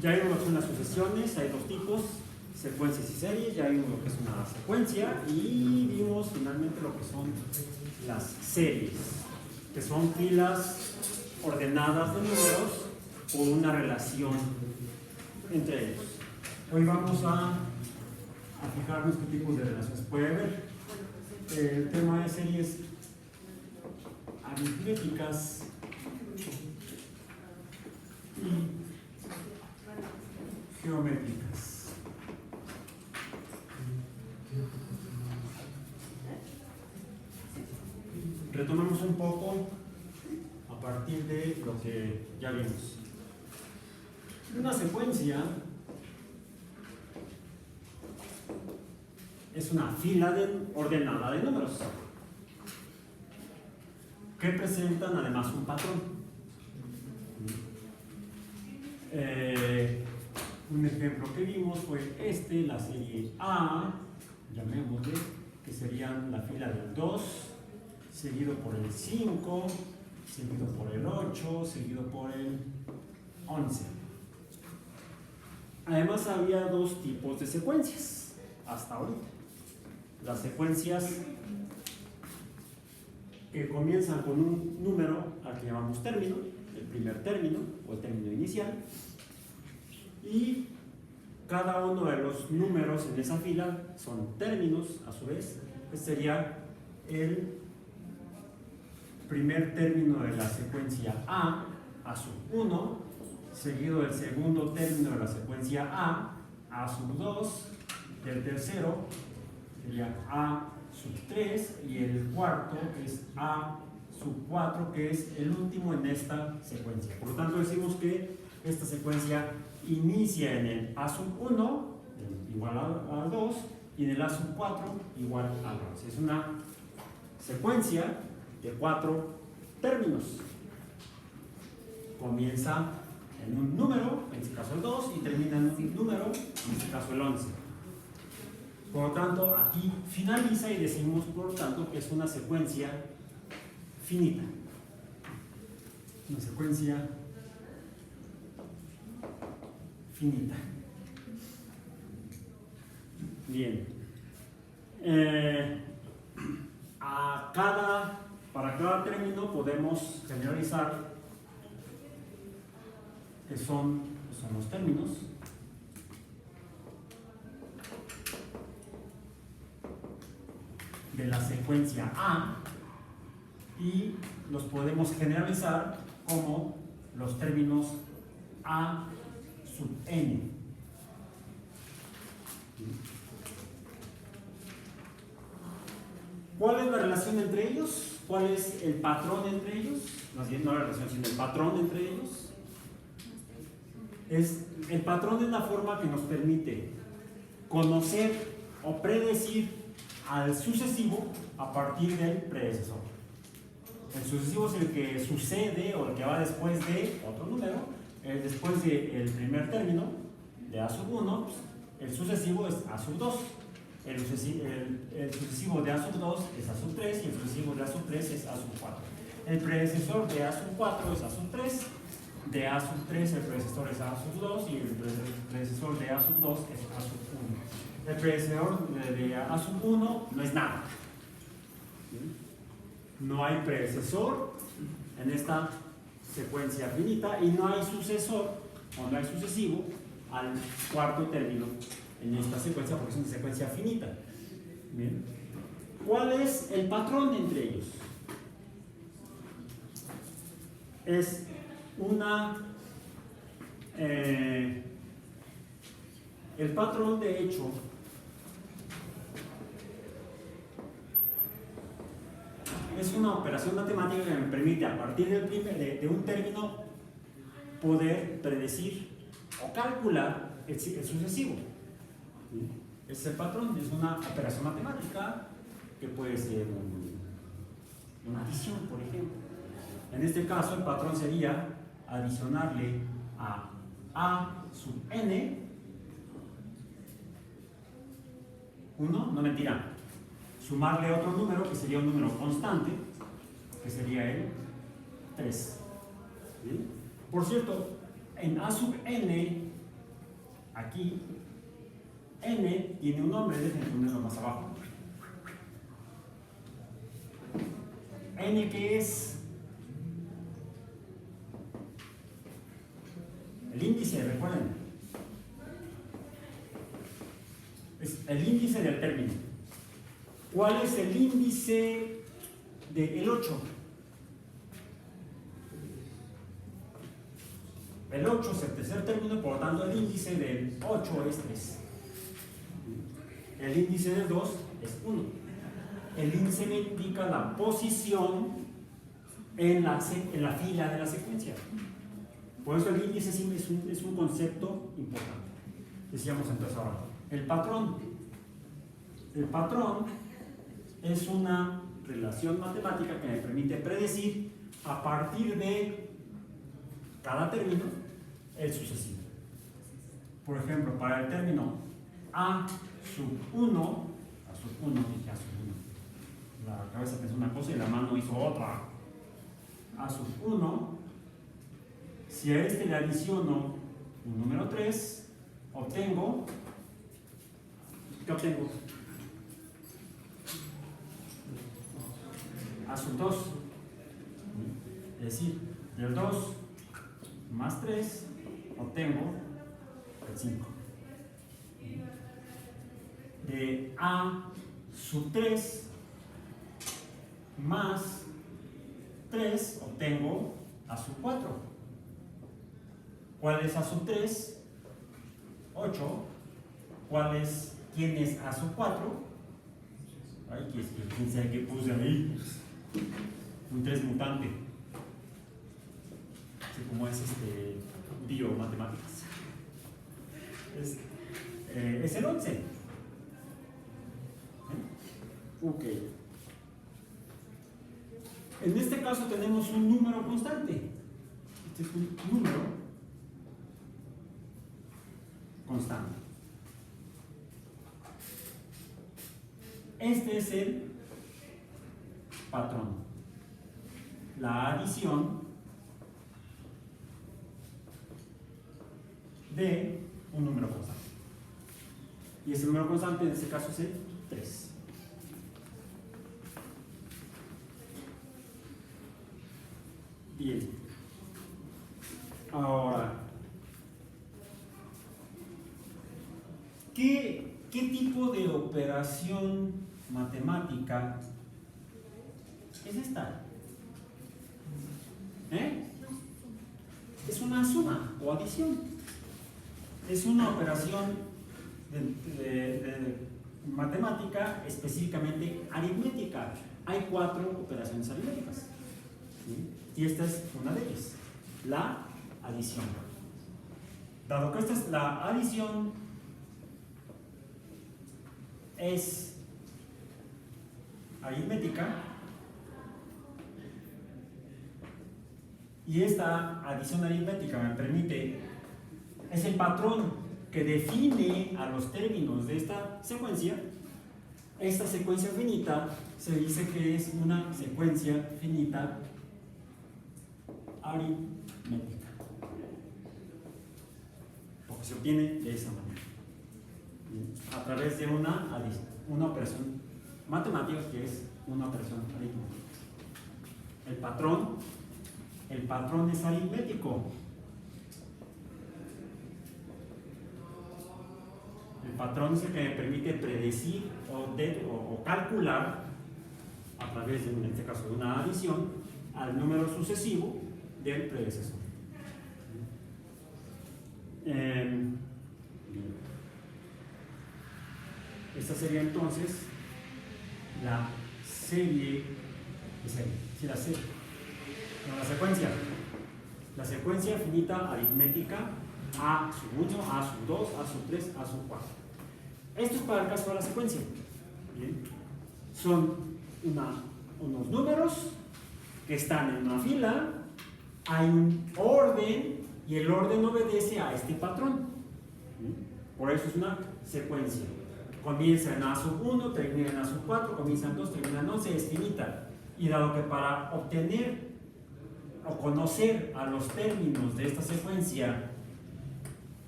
Ya vimos lo que son las sucesiones, hay dos tipos, secuencias y series, ya vimos lo que es una secuencia y vimos finalmente lo que son las series, que son filas ordenadas de números por una relación entre ellos. Hoy vamos a fijarnos qué tipos de relaciones puede haber. El tema de series aritméticas y geométricas. Retomemos un poco a partir de lo que ya vimos. Una secuencia es una fila ordenada de números que presentan además un patrón. Un ejemplo que vimos fue la serie A, llamémosle, que serían la fila del 2, seguido por el 5, seguido por el 8, seguido por el 11. Además había dos tipos de secuencias hasta ahorita. Las secuencias que comienzan con un número al que llamamos término, el primer término o el término inicial, y cada uno de los números en esa fila son términos, a su vez, que sería el primer término de la secuencia A sub 1, seguido del segundo término de la secuencia A sub 2, del tercero sería A sub 3 y el cuarto es A sub 4, que es el último en esta secuencia. Por lo tanto decimos que esta secuencia inicia en el A sub 1 igual al 2 y en el A sub 4 igual al 2. Es una secuencia de 4 términos. Comienza en un número, en este caso el 2, y termina en un número, en este caso el 11. Por lo tanto, aquí finaliza y decimos, por lo tanto, que es una secuencia finita. Una secuencia finita. Bien. Para cada término podemos generalizar que son los términos. De la secuencia A y los podemos generalizar como los términos A sub n. ¿Cuál es la relación entre ellos? ¿Cuál es el patrón entre ellos? Más bien no la relación, sino el patrón entre ellos. El patrón es la forma que nos permite conocer o predecir al sucesivo a partir del predecesor. El sucesivo es el que sucede o el que va después de otro número. Después del primer término de A sub 1, el sucesivo es A sub 2. El sucesivo de A sub 2 es A sub 3 y el sucesivo de A sub 3 es A sub 4. El predecesor de A sub 4 es A sub 3. De A sub 3 el predecesor es A sub 2 y el predecesor de A sub 2 es A sub 1. El predecesor de A sub 1 no es nada. No hay predecesor en esta secuencia finita y no hay sucesor o no hay sucesivo al cuarto término en esta secuencia porque es una secuencia finita. Bien. ¿Cuál es el patrón entre ellos? Es el patrón, de hecho, es una operación matemática que me permite a partir de un término poder predecir o calcular el sucesivo. Ese es el patrón, es una operación matemática que puede ser una adición, por ejemplo. En este caso, el patrón sería adicionarle a sub n 1, no mentira, sumarle otro número que sería un número constante, que sería el 3. ¿Sí? Por cierto, en A sub n aquí n tiene un nombre, déjenme ponerlo más abajo. N, ¿qué es? El índice, recuerden. Es el índice del término. ¿Cuál es el índice del 8? El 8 es el tercer término, por lo tanto el índice del 8 es 3. El índice del 2 es 1. El índice me indica la posición en la fila de la secuencia. Por eso el índice es un concepto importante. Decíamos entonces ahora, el patrón. El patrón es una relación matemática que me permite predecir a partir de cada término el sucesivo. Por ejemplo, para el término A sub 1, dije A sub 1. La cabeza pensó una cosa y la mano hizo otra. A sub 1, si a este le adiciono un número 3, obtengo, ¿qué obtengo? A sub 2. Es decir, del 2 más 3, obtengo el 5. De A sub 3 más 3, obtengo A sub 4. ¿Cuál es A sub 3? 8. ¿Quién es A sub 4? Ay, quién sabe qué puse ahí. Un 3 mutante. Así como es biomatemáticas. Es el 11. Ok. En este caso tenemos un número constante. Este es un número constante. Este es el patrón. La adición de un número constante. Y ese número constante en este caso es el 3. Bien. Ahora, ¿qué tipo de operación matemática es esta? Es una suma o adición. Es una operación de matemática, específicamente aritmética. Hay 4 operaciones aritméticas. ¿Sí? Y esta es una de ellas, la adición. Dado que esta es la adición, es aritmética, y esta adición aritmética me permite, es el patrón que define a los términos de esta secuencia. Esta secuencia finita se dice que es una secuencia finita aritmética, porque se obtiene de esa manera, a través de una operación matemática que es una operación aritmética. El patrón es aritmético. El patrón es el que me permite predecir o calcular a través de, en este caso, de una adición al número sucesivo del predecesor. Esta sería entonces la serie de serie. Sí, la serie. No, la secuencia. La secuencia finita aritmética A sub 1, A sub 2, A sub 3, A sub 4. Esto es para el caso de la secuencia. Bien. Son unos números que están en una fila, hay un orden y el orden obedece a este patrón. Por eso es una secuencia. Comienza en A sub 1, termina en A sub 4, comienza en 2, termina en 11, es finita. Y dado que para obtener o conocer a los términos de esta secuencia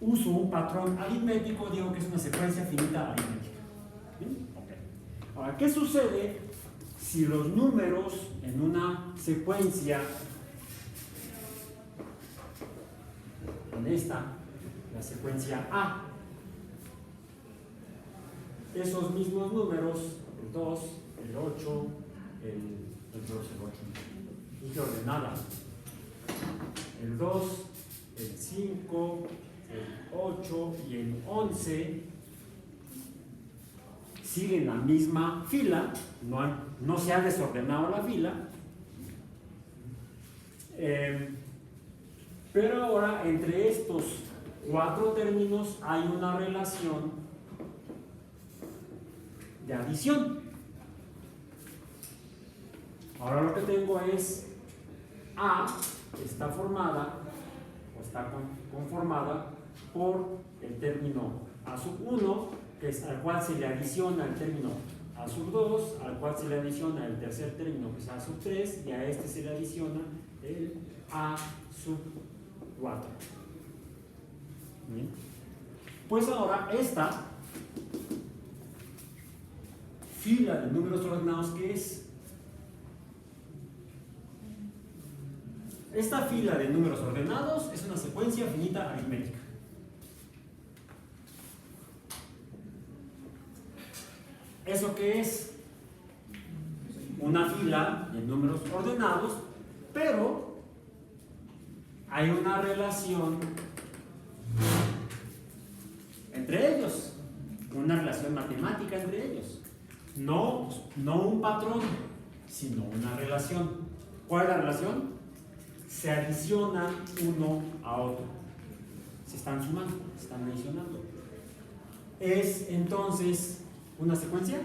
uso un patrón aritmético, digo que es una secuencia finita aritmética. ¿Bien? Okay. Ahora, ¿qué sucede si los números en una secuencia, en esta, la secuencia A, esos mismos números, el 2, el 8, el 8, dije ordenada, el 2, el 5, el 8 y el 11 siguen la misma fila, no se ha desordenado la fila, pero ahora entre estos 4 términos hay una relación de adición. Ahora lo que tengo es A está formada o está conformada por el término A sub 1, que es al cual se le adiciona el término A sub 2, al cual se le adiciona el tercer término, que es A sub 3, y a este se le adiciona el A sub 4. ¿Bien? Pues ahora esta fila de números ordenados, ¿qué es? Esta fila de números ordenados es una secuencia finita aritmética. ¿Eso qué es? Una fila de números ordenados, pero hay una relación entre ellos, una relación matemática entre ellos. No un patrón, sino una relación. ¿Cuál es la relación? Se adicionan uno a otro. Se están sumando, se están adicionando. Es entonces una secuencia.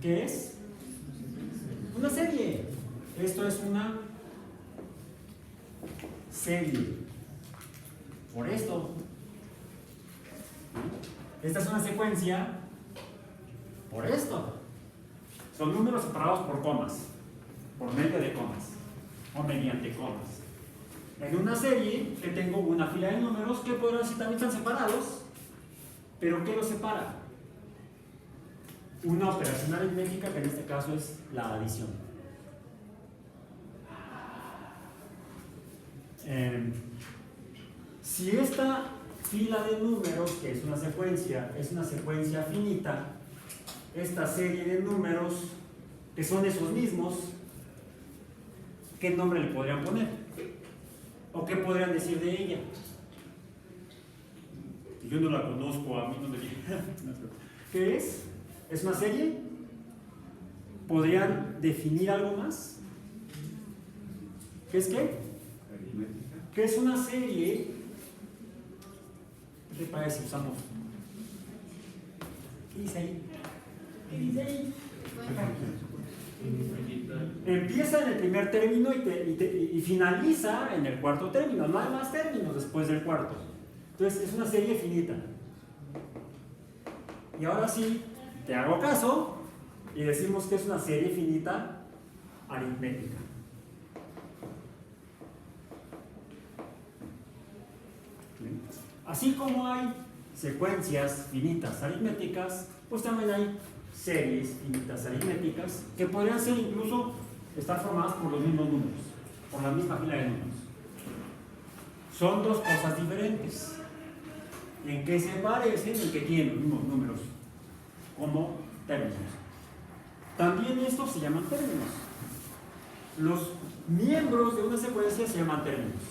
¿Qué es? Una serie. Esto es una serie. Por esto. Esta es una secuencia. Por esto. Son números separados por comas. Por medio de comas. O mediante comas. En una serie que tengo una fila de números que podrán ser también están separados, pero ¿qué los separa? Una operación aritmética, que en este caso es la adición. Si esta fila de números, que es una secuencia finita, esta serie de números, que son esos mismos, ¿qué nombre le podrían poner? ¿O qué podrían decir de ella? Yo no la conozco, a mí no me dice. ¿Qué es? ¿Es una serie? ¿Podrían definir algo más? ¿Qué es qué? ¿Qué es una serie? ¿Qué te parece si usamos? ¿Qué dice ahí? ¿Qué dice ahí? Empieza en el primer término y finaliza en el cuarto término. No hay más términos después del cuarto. Entonces es una serie finita. Y ahora sí, te hago caso y decimos que es una serie finita aritmética. Así como hay secuencias finitas aritméticas, pues también hay series finitas aritméticas que podrían ser incluso estar formadas por los mismos números, por la misma fila de números. Son dos cosas diferentes. ¿En qué se parecen? En que tienen los mismos números como términos. También estos se llaman términos. Los miembros de una secuencia se llaman términos.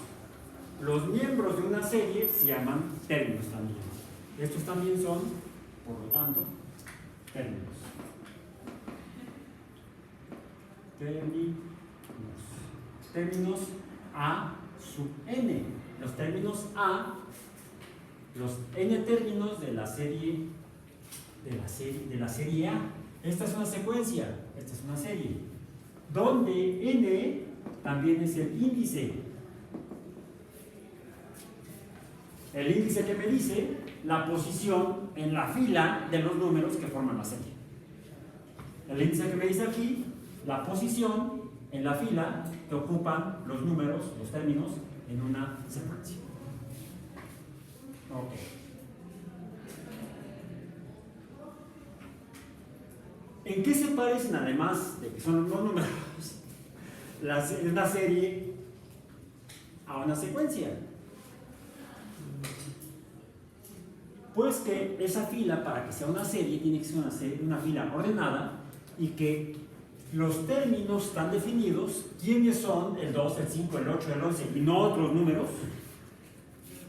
Los miembros de una serie se llaman términos también. Estos también son, por lo tanto, términos. Términos A sub n. Los términos A, los n términos de la serie A. Esta es una secuencia, esta es una serie, donde n también es el índice. El índice que me dice la posición en la fila de los números que forman la serie. El índice que me dice aquí la posición en la fila que ocupan los números, los términos, en una secuencia. Ok. ¿En qué se parecen, además de que son los números, una serie a una secuencia? Pues que esa fila, para que sea una serie, tiene que ser una fila ordenada y que los términos están definidos, quiénes son el 2, el 5, el 8, el 11 y no otros números,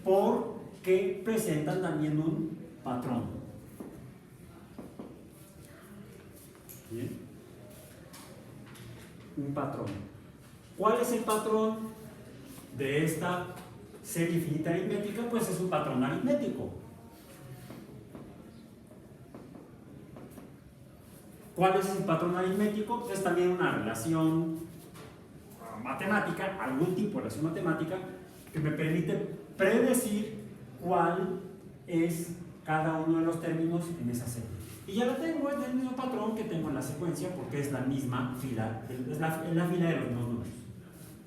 porque presentan también un patrón. ¿Bien? Un patrón. ¿Cuál es el patrón de esta serie infinita aritmética? Pues es un patrón aritmético. ¿Cuál es el patrón aritmético? Es también una relación matemática, algún tipo de relación matemática, que me permite predecir cuál es cada uno de los términos en esa serie. Y ya lo tengo, es el mismo patrón que tengo en la secuencia, porque es la misma fila, es la fila de los mismos números.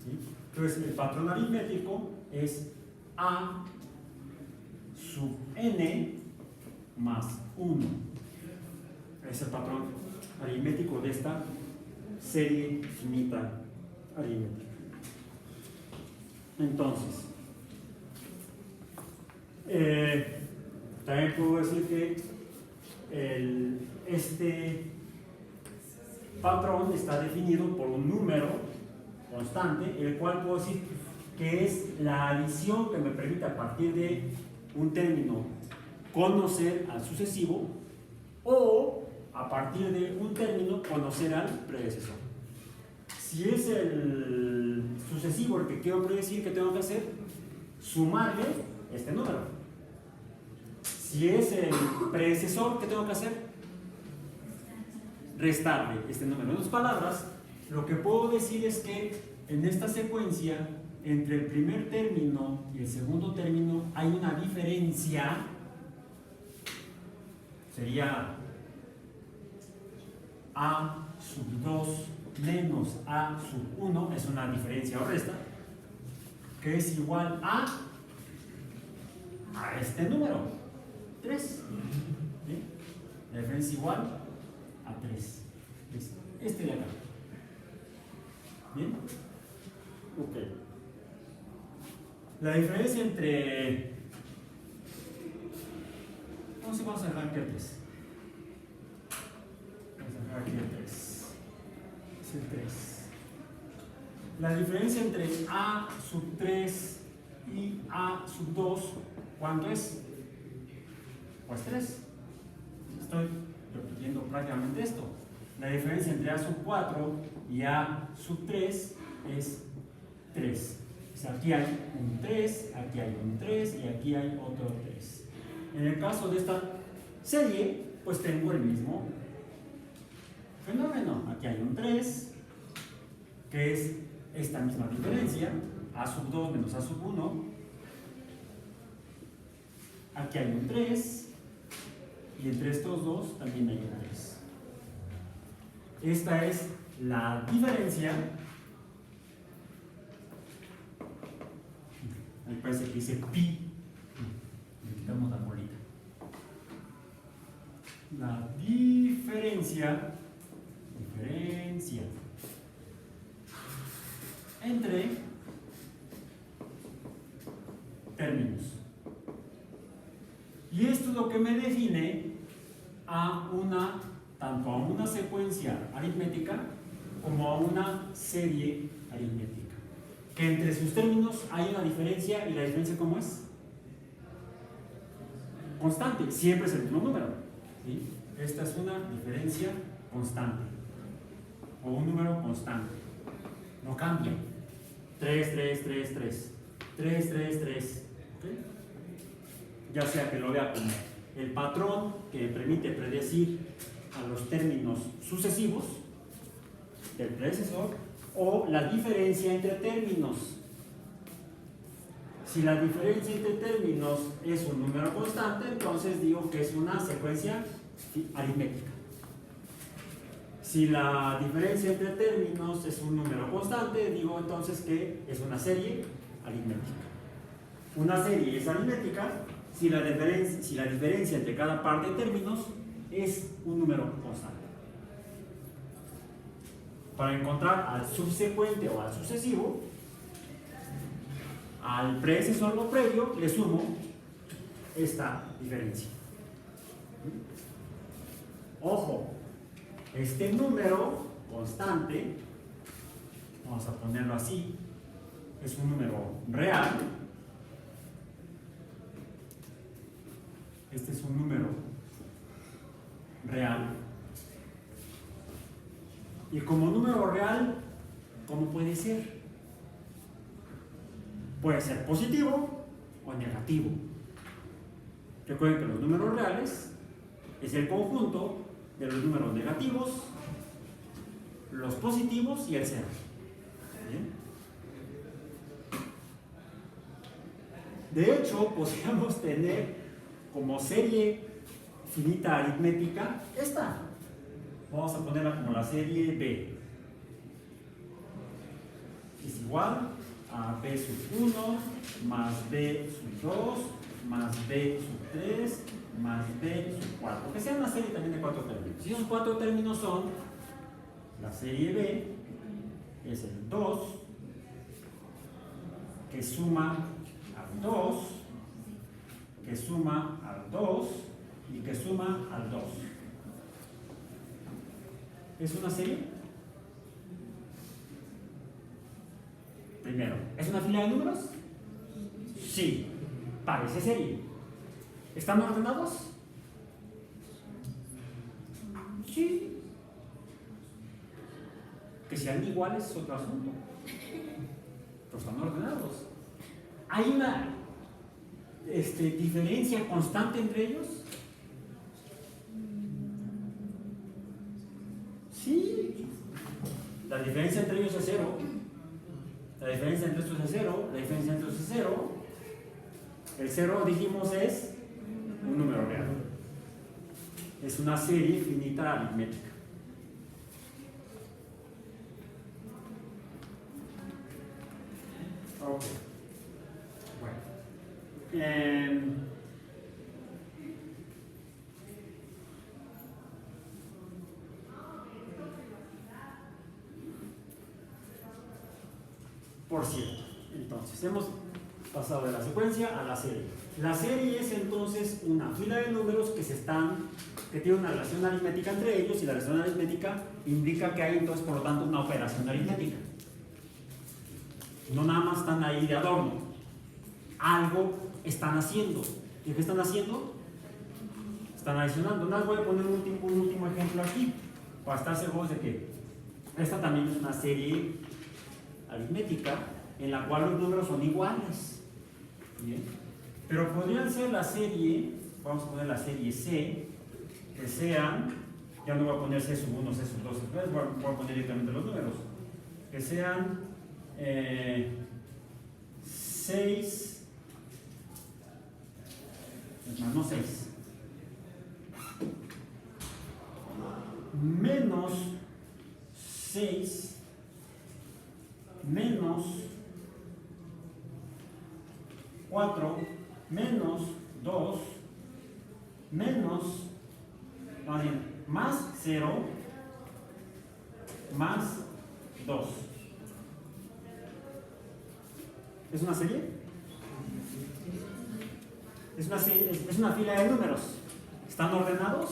¿Sí? Entonces, el patrón aritmético es A sub n más 1. Es el patrón aritmético de esta serie finita aritmética. Entonces, también puedo decir que este patrón está definido por un número constante, el cual puedo decir que es la adición que me permite a partir de un término conocer al sucesivo, o a partir de un término conocer al predecesor. Si es el sucesivo el que quiero predecir, ¿qué tengo que hacer? Sumarle este número. Si es el predecesor, ¿qué tengo que hacer? Restarle este número. En otras palabras, lo que puedo decir es que en esta secuencia, entre el primer término y el segundo término, hay una diferencia. Sería A sub 2 menos A sub 1, es una diferencia o resta, que es igual a este número, 3. ¿Bien? La diferencia es igual a 3. Este de acá. ¿Bien? Ok. La diferencia entre... Vamos a dejar aquí el 3. Vamos a dejar aquí el 3. Es el 3. La diferencia entre A sub 3 y A sub 2, ¿cuánto es? Pues 3. Estoy repitiendo prácticamente esto. La diferencia entre A sub 4 y A sub 3 es 3. O sea, aquí hay un 3, aquí hay un 3 y aquí hay otro 3. En el caso de esta serie, pues tengo el mismo fenómeno. Aquí hay un 3, que es esta misma diferencia, A sub 2 menos A sub 1. Aquí hay un 3, y entre estos dos también hay un 3. Esta es la diferencia. Ahí parece que dice pi. Le quitamos la bolita. La diferencia entre términos. Y esto es lo que me define tanto a una secuencia aritmética como a una serie aritmética. Que entre sus términos hay una diferencia, y la diferencia, ¿cómo es? Constante, siempre es el mismo número. ¿Sí? Esta es una diferencia constante, o un número constante. No cambia. 3, 3, 3, 3. 3, 3, 3. ¿Okay? Ya sea que lo vea como el patrón que permite predecir a los términos sucesivos del predecesor, o la diferencia entre términos. Si la diferencia entre términos es un número constante, entonces digo que es una secuencia aritmética. Si la diferencia entre términos es un número constante, digo entonces que es una serie aritmética. Una serie es aritmética si la diferencia entre cada par de términos es un número constante. Para encontrar al subsecuente o al sucesivo, al predecesor o previo, le sumo esta diferencia. Ojo, este número constante, vamos a ponerlo así, es un número real. Este es un número real. Y como número real, ¿cómo puede ser? Puede ser positivo o negativo. Recuerden que los números reales es el conjunto de los números negativos, los positivos y el cero. ¿Bien? De hecho, podríamos tener como serie finita aritmética esta. Vamos a ponerla como la serie B. Es igual a B sub 1 más B sub 2 más B sub 3 más B sub 4. Que sea una serie también de 4 términos. Y esos 4 términos son la serie B, es el 2, que suma al 2, que suma al 2 y que suma al 2. ¿Es una serie? Primero, ¿es una fila de números? Sí, parece serie. ¿Están ordenados? Sí. Que sean iguales es otro asunto. Pero están ordenados. ¿Hay una diferencia constante entre ellos? Sí. La diferencia entre ellos es cero. La diferencia entre estos es cero. La diferencia entre estos es cero. El cero, dijimos, es un número real. Es una serie finita aritmética. Ok. Bueno. Por cierto, entonces hemos pasado de la secuencia a la serie. La serie es entonces una fila de números que tiene una relación aritmética entre ellos, y la relación aritmética indica que hay entonces por lo tanto una operación aritmética. No nada más están ahí de adorno, algo están haciendo. ¿Y qué están haciendo? Están adicionando. Nada, voy a poner un último ejemplo aquí para estar seguros de que esta también es una serie aritmética en la cual los números son iguales. ¿Bien? Pero podrían ser la serie, vamos a poner la serie C, que sean, ya no voy a poner C sub 1, C sub 2, voy a poner directamente los números, que sean 6, no 6, menos 6 menos 4 menos 2 menos, más 0 más 2. ¿Es una serie? Es una fila de números. ¿Están ordenados?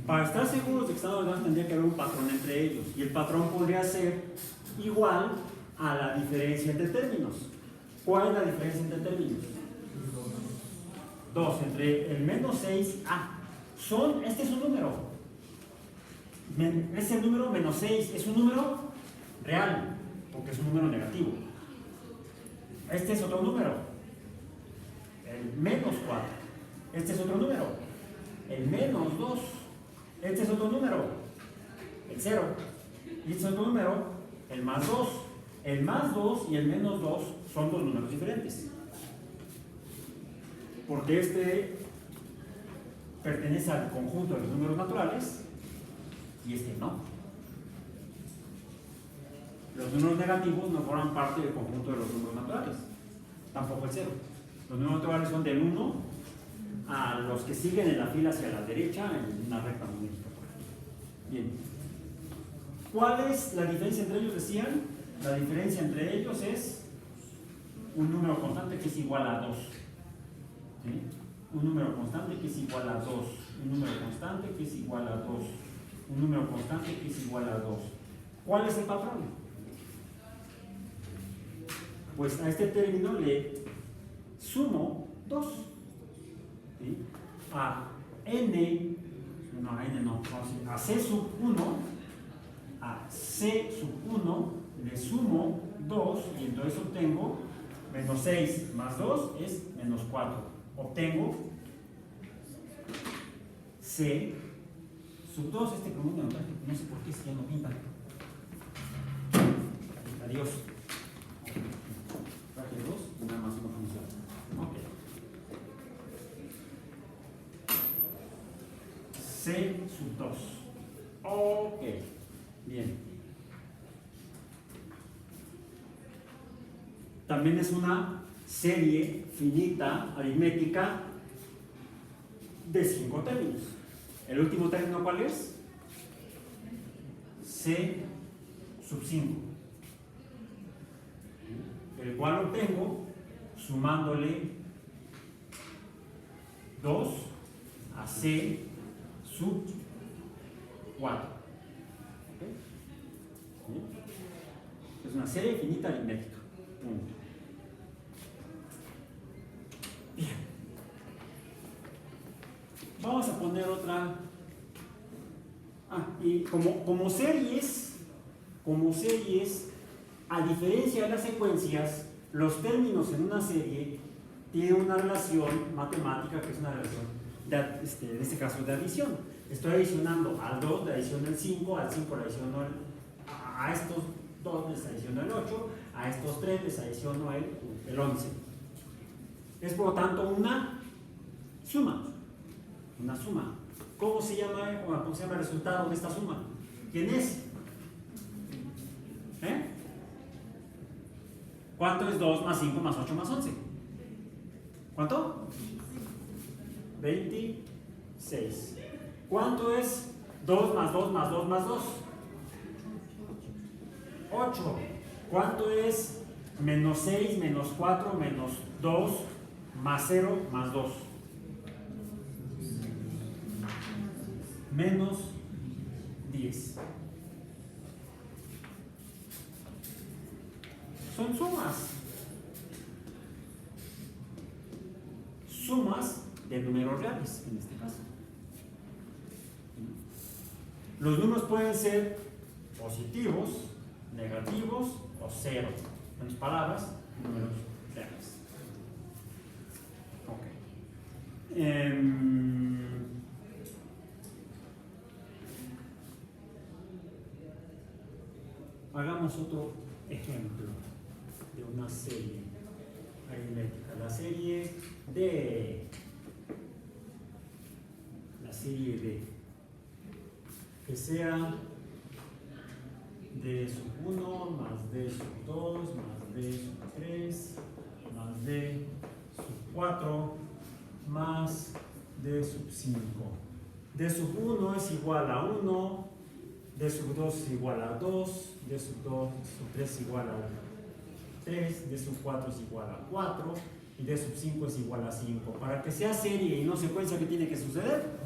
Para estar seguros de que están ordenados tendría que haber un patrón entre ellos, y el patrón podría ser igual a la diferencia entre términos. ¿Cuál es la diferencia entre términos? 2 entre el menos 6. Este es un número. Es el número menos 6. Es un número real, porque es un número negativo. Este es otro número, el menos 4. Este es otro número, el menos 2. Este es otro número, el 0. Y este es otro número, el más 2. El más 2 y el menos 2 son dos números diferentes, porque este pertenece al conjunto de los números naturales y este no. Los números negativos no forman parte del conjunto de los números naturales, tampoco el 0. Los números naturales son del 1 a los que siguen en la fila hacia la derecha en una recta numérica. Bien. ¿Cuál es la diferencia entre ellos? Decían, la diferencia entre ellos es un número constante que es igual a 2. ¿Sí? Un número constante que es igual a 2. Un número constante que es igual a 2. Un número constante que es igual a 2. ¿Cuál es el patrón? Pues a este término le sumo 2. ¿Sí? A n, no, a n no, a c sub 1, a c sub 1 le sumo 2 y entonces obtengo menos 6 más 2 es menos 4. Obtengo c sub 2, este común no sé por qué si ya no pinta. Adiós. Traje 2 y nada más no funciona. Ok. C sub 2. Ok. Bien. También es una serie finita aritmética de 5 términos. ¿El último término cuál es? C sub 5. El cual obtengo sumándole 2 a C sub 4. ¿Okay? Es una serie finita aritmética. Bien. Vamos a poner otra. Y como series, a diferencia de las secuencias, los términos en una serie tienen una relación matemática que es una relación, en este caso, de adición. Estoy adicionando al 2, le adiciono el 5, al 5 le adiciono a estos 2 les adiciono el 8, a estos 3 les adiciono el 11. Es por lo tanto una suma. Una suma. ¿Cómo se llama el resultado de esta suma? ¿Quién es? ¿Cuánto es 2 más 5 más 8 más 11? ¿Cuánto? 26. ¿Cuánto es 2 más 2 más 2 más 2? 8. ¿Cuánto es menos 6 menos 4 menos 2 más 0 más 2? Menos 10. Son sumas. Sumas de números reales, en este caso. Los números pueden ser positivos, negativos o cero. En otras palabras, números reales. Hagamos otro ejemplo de una serie aritmética. La serie D. La serie D. Que sea D sub 1 más D sub 2 más D sub 3 más D sub 4 más D sub 5. D sub 1 es igual a 1, D sub 2 es igual a 2, D sub 3 es igual a 3, D sub 4 es igual a 4 y D sub 5 es igual a 5. Para que sea serie y no secuencia, ¿qué tiene que suceder?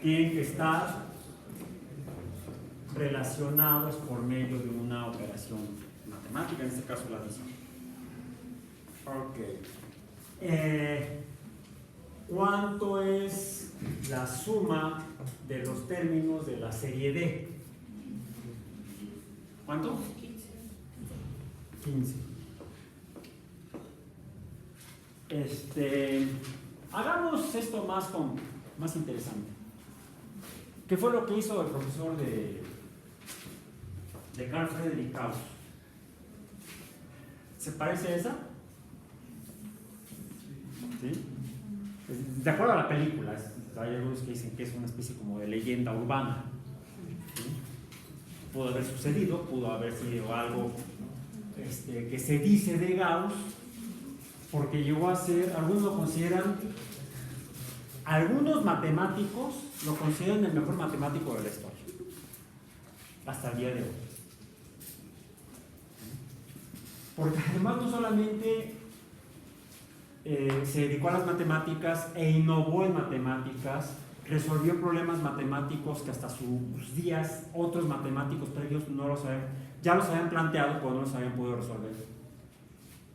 Tienen que estar relacionados por medio de una operación matemática, en este caso la adición. Ok. ¿Cuánto es la suma de los términos de la serie D? ¿Cuánto? 15. Hagamos esto más interesante. ¿Qué fue lo que hizo el profesor de Carl Friedrich Gauss? ¿Se parece a esa? ¿Sí? De acuerdo a la película, hay algunos que dicen que es una especie como de leyenda urbana. ¿Sí? Pudo haber sucedido, pudo haber sido algo que se dice de Gauss, porque llegó a ser, algunos matemáticos lo consideran el mejor matemático de la historia, hasta el día de hoy. Porque además no solamente se dedicó a las matemáticas e innovó en matemáticas, resolvió problemas matemáticos que hasta sus días otros matemáticos previos no los habían, ya los habían planteado, pero no los habían podido resolver.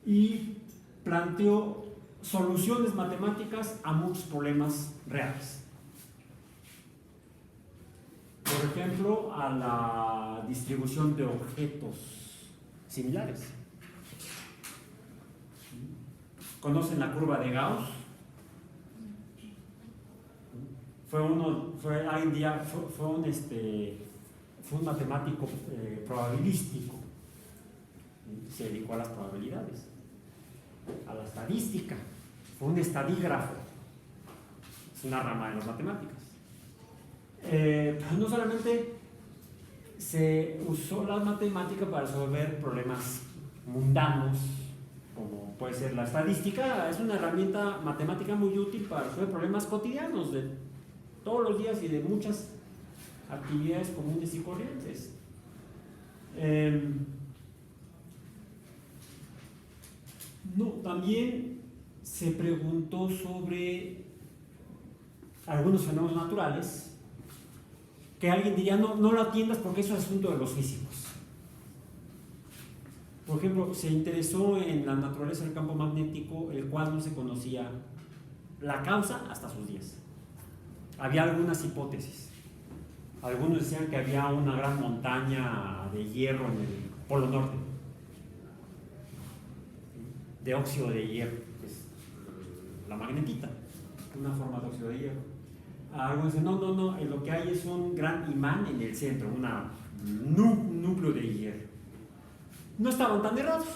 Y planteó soluciones matemáticas a muchos problemas reales. Por ejemplo, a la distribución de objetos similares. ¿Conocen la curva de Gauss? Fue un matemático probabilístico. Se dedicó a las probabilidades, a la estadística. Fue un estadígrafo. Es una rama de las matemáticas. No solamente se usó la matemática para resolver problemas mundanos, como puede ser la estadística, es una herramienta matemática muy útil para resolver problemas cotidianos de todos los días y de muchas actividades comunes y corrientes. También se preguntó sobre algunos fenómenos naturales que alguien diría, no lo atiendas porque eso es asunto de los físicos. Por ejemplo, se interesó en la naturaleza del campo magnético, el cual no se conocía la causa hasta sus días. Había algunas hipótesis. Algunos decían que había una gran montaña de hierro en el Polo Norte, de óxido de hierro, que es la magnetita, una forma de óxido de hierro. Algunos dicen, no, lo que hay es un gran imán en el centro, un núcleo de hierro. No estaban tan errados.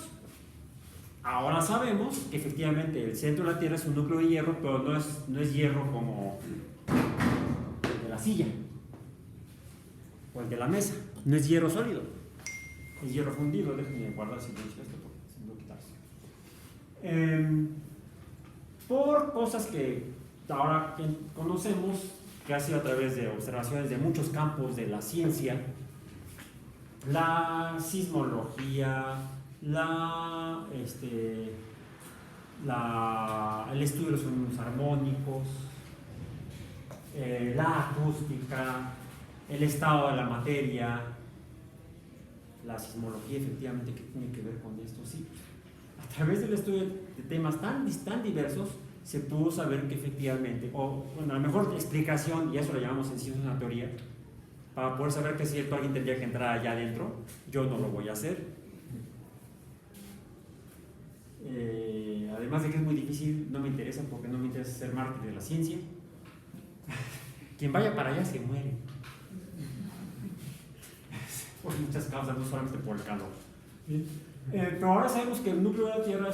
Ahora sabemos que efectivamente el centro de la Tierra es un núcleo de hierro, pero no es hierro como el de la silla o el de la mesa. No es hierro sólido, es hierro fundido. Déjenme guardar silencio esto porque se me lo quitas. Por cosas que ahora conocemos, que ha sido a través de observaciones de muchos campos de la ciencia, la sismología, el estudio de los fenómenos armónicos, la acústica, el estado de la materia, la sismología efectivamente que tiene que ver con esto, sí. A través del estudio de temas tan diversos se pudo saber que efectivamente, la mejor explicación, y eso lo llamamos en sí una teoría, para poder saber que es cierto, alguien tendría que entrar allá adentro. Yo no lo voy a hacer. Además de que es muy difícil, no me interesa porque no me interesa ser mártir de la ciencia. Quien vaya para allá se muere. Por muchas causas, no solamente por el calor. Pero ahora sabemos que el núcleo de la Tierra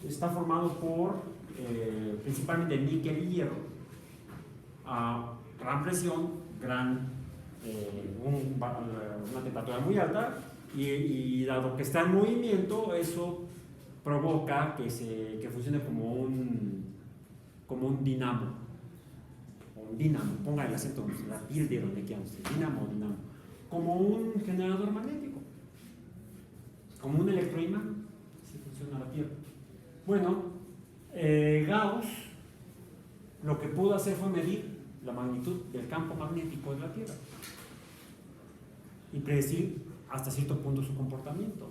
está formado por principalmente níquel y hierro a gran presión, una temperatura muy alta, y dado que está en movimiento, eso provoca que funcione como un dinamo. Ponga el acento en la tilde donde quieran ustedes, dinamo, como un generador magnético, como un electroimán. Así funciona la Tierra. Bueno, Gauss lo que pudo hacer fue medir la magnitud del campo magnético de la Tierra y predecir hasta cierto punto su comportamiento,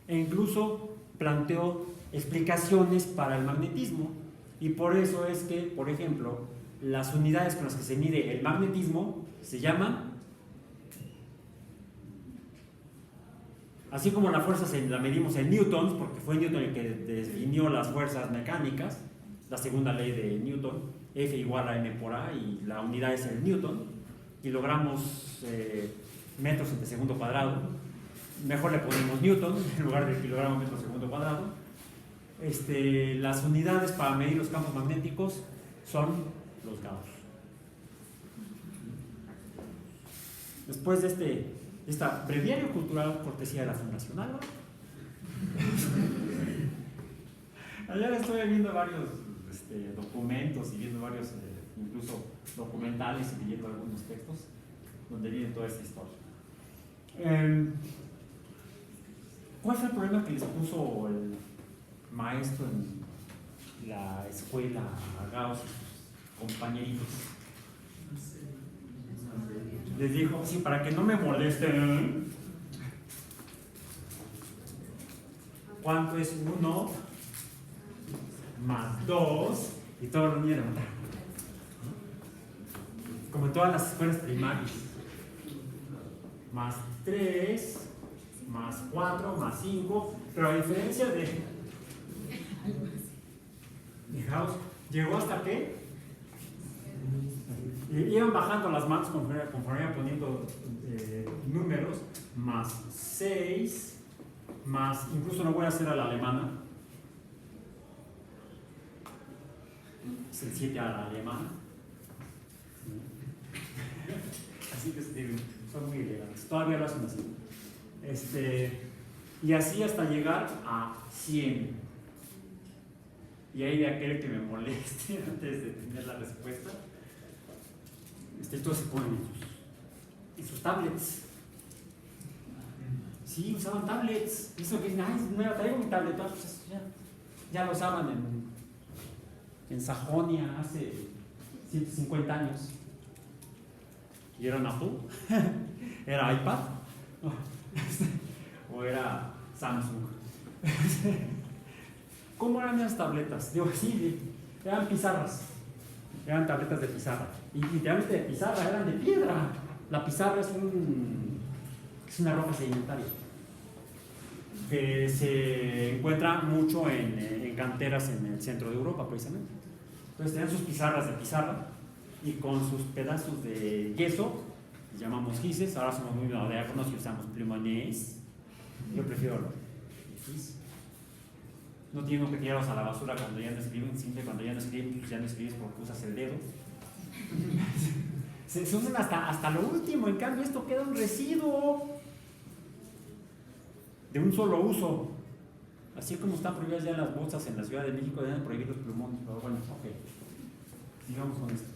e incluso planteó explicaciones para el magnetismo, y por eso es que, por ejemplo, las unidades con las que se mide el magnetismo se llaman, así como la fuerza la medimos en newtons, porque fue Newton el que definió las fuerzas mecánicas, la segunda ley de Newton, F igual a m por a, y la unidad es el newton, kilogramos metros entre segundo cuadrado. Mejor le ponemos newton en lugar de kilogramos metro segundo cuadrado. Las unidades para medir los campos magnéticos son los Gauss. Después de esta breviario cultural cortesía de la Fundación Alba, Ayer estuve viendo varios documentos y viendo varios, incluso documentales y leyendo algunos textos donde viene toda esta historia. ¿Cuál fue el problema que les puso el maestro en la escuela a Gauss y sus compañeritos? Les dijo, sí, para que no me molesten, ¿cuánto es 1 más 2? Y todos lo unieron. Como en todas las escuelas primarias. Más 3, más 4, más 5. Pero a diferencia de Gauss, ¿llegó hasta qué? Iban bajando las manos conforme iban poniendo números. Más 6, más, incluso no voy a hacer a la alemana. Es el 7 a la alemana. Así que son muy elegantes. Todavía lo hacen así. Y así hasta llegar a 100. Y ahí de aquel que me moleste antes de tener la respuesta, todos se ponen en sus tablets. Sí, usaban tablets. Eso que no traigo mi tablet, pues ya lo usaban en Sajonia hace 150 años. ¿Y era Apple? ¿Era iPad? ¿O era Samsung? ¿Cómo eran esas tabletas? Digo, sí, eran pizarras. Eran tabletas de pizarra. Y literalmente de pizarra, eran de piedra. La pizarra es una roca sedimentaria que se encuentra mucho en canteras en el centro de Europa, precisamente. Entonces tenían sus pizarras de pizarra y con sus pedazos de yeso, les llamamos gises. Ahora somos muy modernos y usamos plumones. Yo prefiero el gis. No tienen que tirarlos a la basura cuando ya no escriben, siempre cuando ya no escriben, pues ya no escribes porque usas el dedo. Se usan hasta lo último, en cambio esto queda un residuo de un solo uso. Así como están prohibidas ya las bolsas en la Ciudad de México, deben prohibir los plumones. Pero bueno, ok. Sigamos con esto.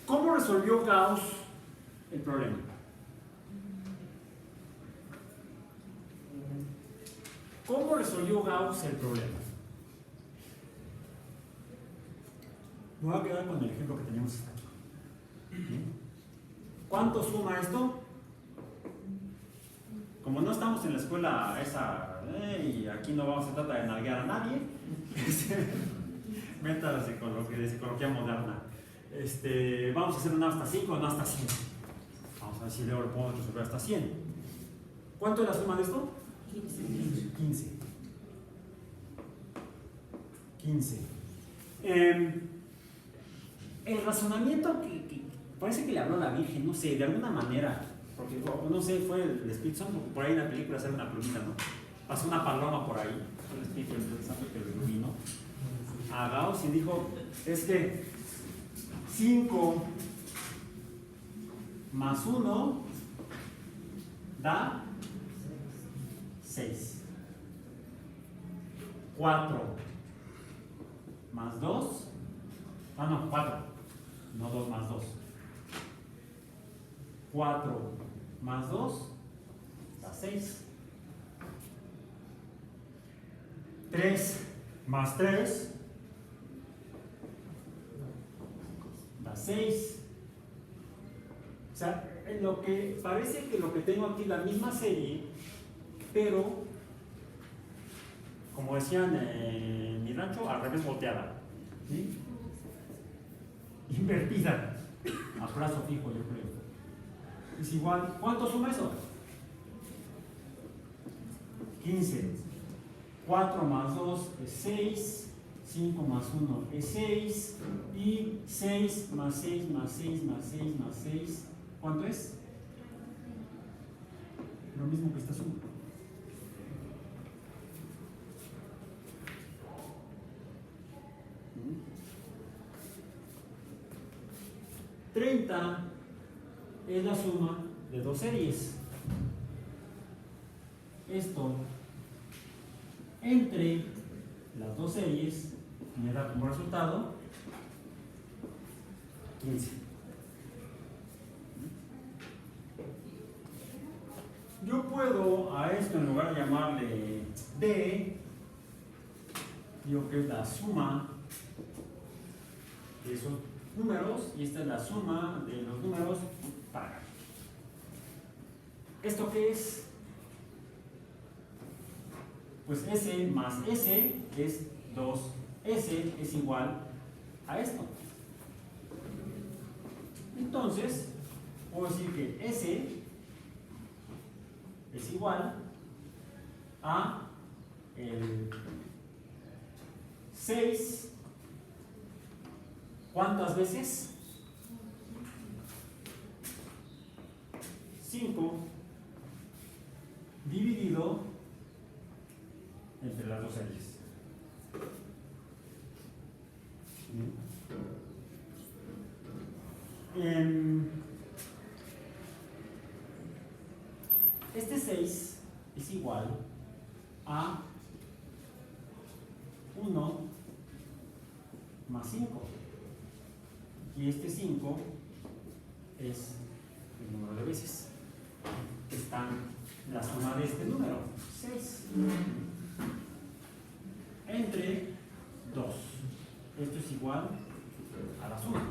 ¿Cómo resolvió Gauss el problema? ¿Cómo resolvió Gauss el problema? Me voy a quedar con el ejemplo que teníamos hasta aquí. ¿Cuánto suma esto? Como no estamos en la escuela esa, y aquí no se trata de nalguear a nadie, meta de psicología moderna. Vamos a hacer una hasta 5 o una hasta 100. Vamos a ver si luego lo podemos resolver hasta 100. ¿Cuánto es la suma de esto? 15. El razonamiento que parece que le habló la Virgen, no sé, de alguna manera, porque no sé, fue el Espíritu Santo, porque por ahí en la película sale una plumita, ¿no? Pasó una paloma por ahí, fue el Espíritu Santo que lo iluminó a Gauss y dijo, es que 5 más 1 da 6. 4 más 2, 4, no 2 más 2. 4 más 2 da 6. 3 más 3 da 6. O sea, parece que lo que tengo aquí es la misma serie, pero como decían en mi rancho, al revés volteada. ¿Sí? Invertida. A plazo fijo, yo creo. Es igual. ¿Cuánto suma eso? 15. 4 más 2 es 6. 5 más 1 es 6. Y 6 más 6 más 6 más 6 más 6. ¿Cuánto es? Lo mismo que esta suma. $30 es la suma de dos series. Esto entre las dos series me da como resultado 15. Yo puedo a esto, en lugar de llamarle D, digo que es la suma de esos números, y esta es la suma de los números para acá. ¿Esto qué es? Pues S más S es 2S, es igual a esto. Entonces, puedo decir que S es igual a el 6, ¿cuántas veces? 5 dividido entre las dos series. Este 6 es igual a 1 más 5. Y este 5 es el número de veces que está en la suma de este número, 6, entre 2. Esto es igual a la suma.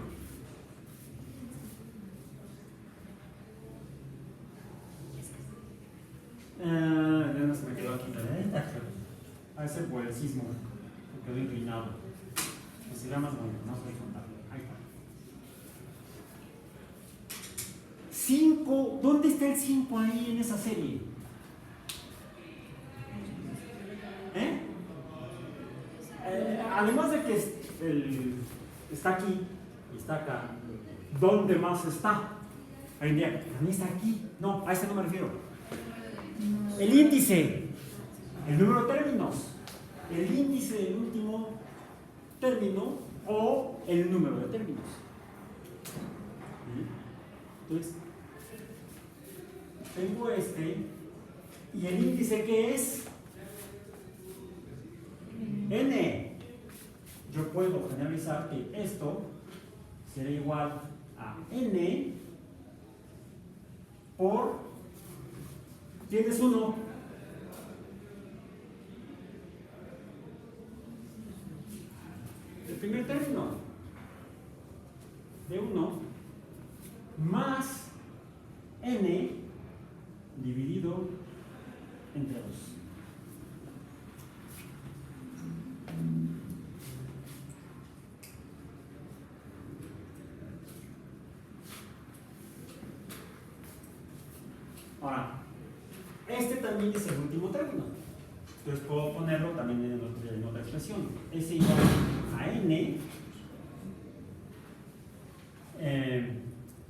No se me quedó aquí. A ese por el sismo, me quedó inclinado. Que sería más bonito, más horizontal. Ahí está. 5, ¿dónde está el 5 ahí en esa serie? Además de que está aquí y está acá, ¿dónde más está? Ahí día, a mí está aquí. No, a este no me refiero. El índice, el número de términos, el índice del último término o el número de términos. Entonces, tengo este, y el índice ¿qué es? N. Yo puedo generalizar que esto será igual a N por, tienes 1, el primer término de 1 más N dividido entre 2. Ahora, este también es el último término. Entonces puedo ponerlo también en otra expresión. Es igual a N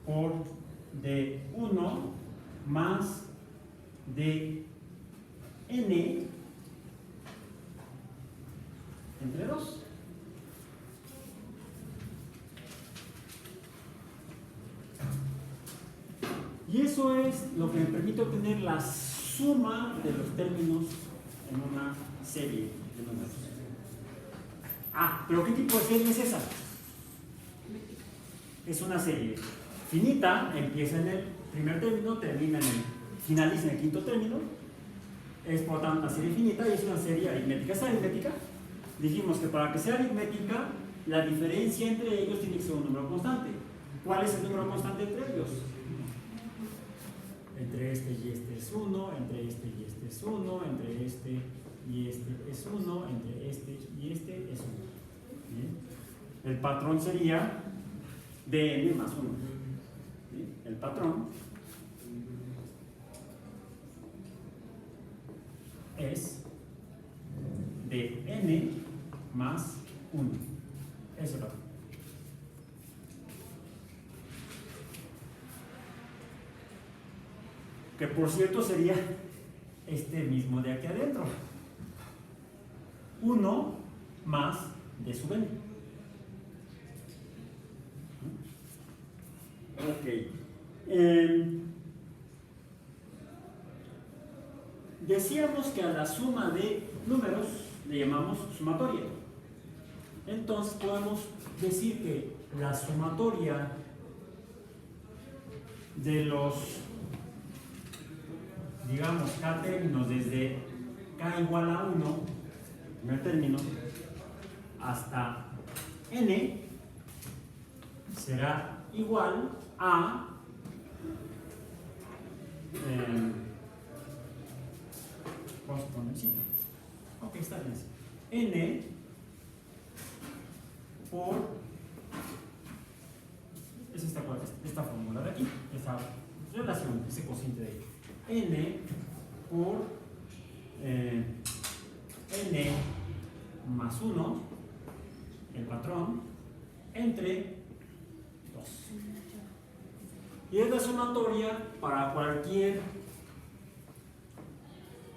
por D1 más DN entre 2. Y eso es lo que me permite obtener la suma de los términos en una serie de números. ¿Pero qué tipo de serie es esa? Es una serie finita, empieza en el primer término, finaliza en el quinto término. Es por tanto una serie finita y es una serie aritmética. ¿Es aritmética? Dijimos que para que sea aritmética, la diferencia entre ellos tiene que ser un número constante. ¿Cuál es el número constante entre ellos? Entre este y este es 1, entre este y este es 1, entre este y este es 1, entre este y este es 1. ¿Bien? El patrón sería dn más 1. ¿Bien? El patrón es dn más 1. Ese es el patrón. Que por cierto sería este mismo de aquí adentro. 1 más d sub n. Ok. Decíamos que a la suma de números le llamamos sumatoria. Entonces podemos decir que la sumatoria de los, digamos, k términos desde k igual a 1, primer término, hasta n será igual a vamos a poner sí. Ok, está bien. N por es esta fórmula de aquí, esta relación, ese cociente de ahí. N por n más 1, el patrón, entre 2. Y es la sumatoria para cualquier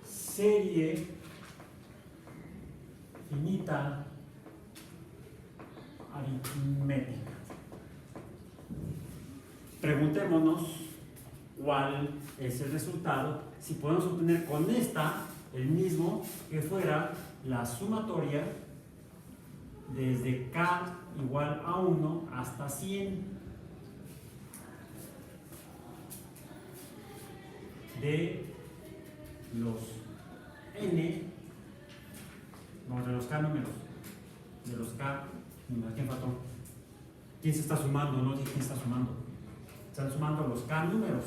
serie finita aritmética. Preguntémonos cuál es el resultado, si podemos obtener con esta el mismo que fuera la sumatoria desde k igual a 1 hasta 100 de los n, no, de los k números, de los k números. ¿Quién faltó? ¿Quién se está sumando? No sé quién está sumando. Están sumando los k números,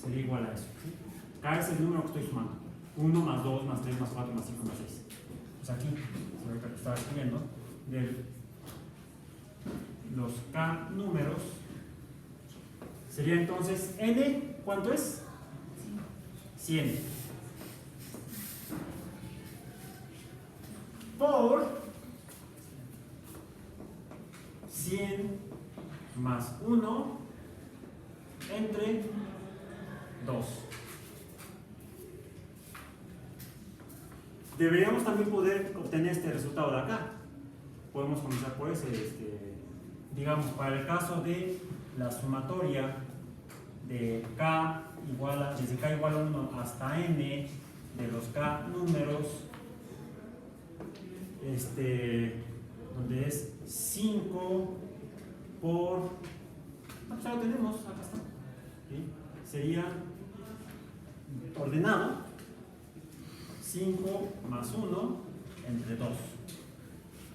sería igual a eso, ¿sí? K es el número que estoy sumando. 1 más 2 más 3 más 4 más 5 más 6. Pues aquí, ahorita que estaba escribiendo, de los k números sería entonces n, ¿cuánto es? 100 por 100 más 1 entre 2. Deberíamos también poder obtener este resultado de acá. Podemos comenzar por ese, digamos, para el caso de la sumatoria de k igual a, desde k igual a 1 hasta n de los k números, donde es 5 por, pues ya lo tenemos, acá está, ¿sí? Sería ordenado 5 más 1 entre 2.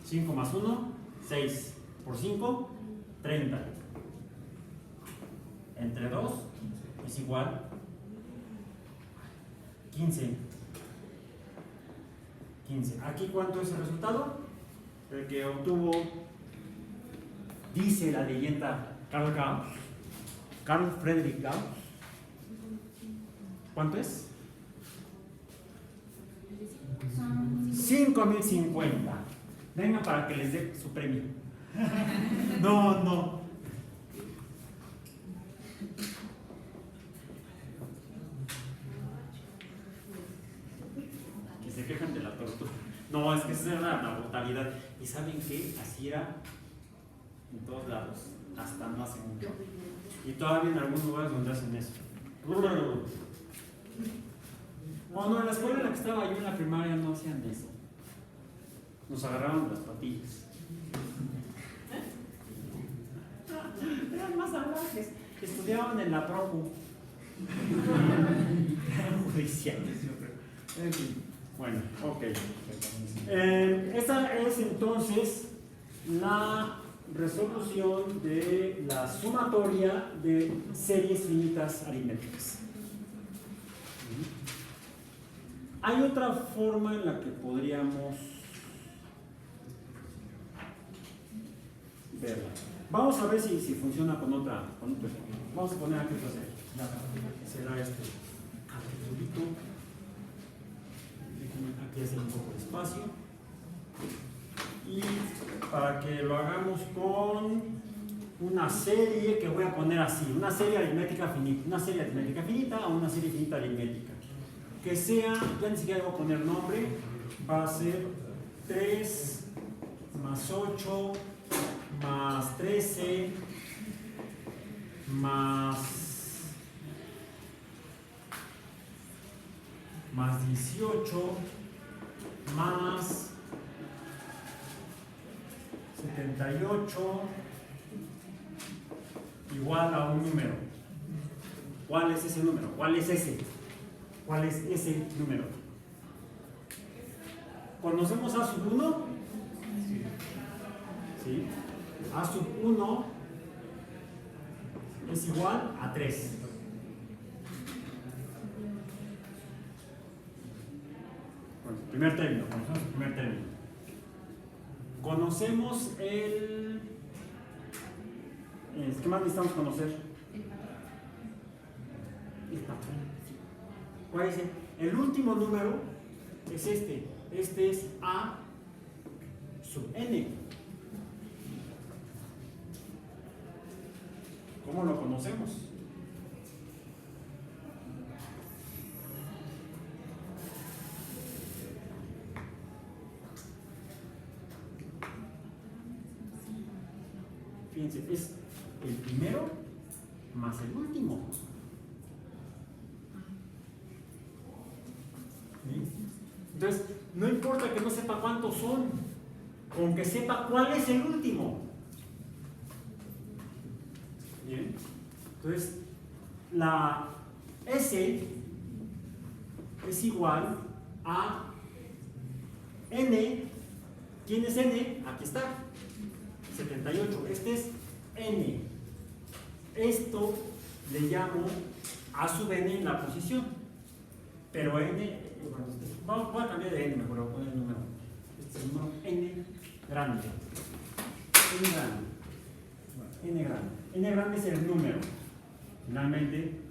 5 más 1, 6 por 5, 30. Entre 2 es igual 15. 15. ¿Aquí cuánto es el resultado? El que obtuvo, dice la leyenda, Carl Friedrich Gauss. ¿Cuánto es? 5050. Venga para que les dé su premio. No. Que se quejan de la tortura. No, es que esa era la brutalidad. ¿Y saben qué? Así era en todos lados, hasta no hace mucho. Y todavía en algunos lugares donde hacen eso. Bueno, en la escuela en la que estaba yo en la primaria no hacían eso. Nos agarraban las patillas. Eran más salvajes. Estudiaban en la propu. Eran judiciales, yo creo. En fin. Bueno, ok. Esta es entonces la resolución de la sumatoria de series finitas aritméticas. Hay otra forma en la que podríamos verla. Vamos a ver si funciona con otra. Vamos a poner aquí otra serie. Será este capitulito. Aquí hacer un poco de espacio. Y para que lo hagamos con una serie que voy a poner así, una serie aritmética finita, o una serie finita aritmética. Que sea, ya ni siquiera voy a poner nombre, va a ser 3 más 8 más 13 más 18 más 78 igual a un número. ¿Cuál es ese número? ¿Cuál es ese? ¿Cuál es ese número? ¿Conocemos A sub 1? ¿Sí? A sub 1 es igual a 3. Bueno, primer término, conocemos el primer término. Conocemos el... ¿Qué más necesitamos conocer? El patrón. ¿Cuál es? El último número es este. Este es A sub n. ¿Cómo lo conocemos? Fíjense, es el primero más el último. ¿Sí? Entonces, no importa que no sepa cuántos son, con que sepa cuál es el último. Bien. Entonces, la S es igual a N. ¿Quién es N? Aquí está. 78. Este es N. Esto le llamo A sub N en la posición. Pero N, voy a cambiar de N, mejor voy a poner el número. Este es el número N grande. N grande. N grande. N grande es el número. Finalmente,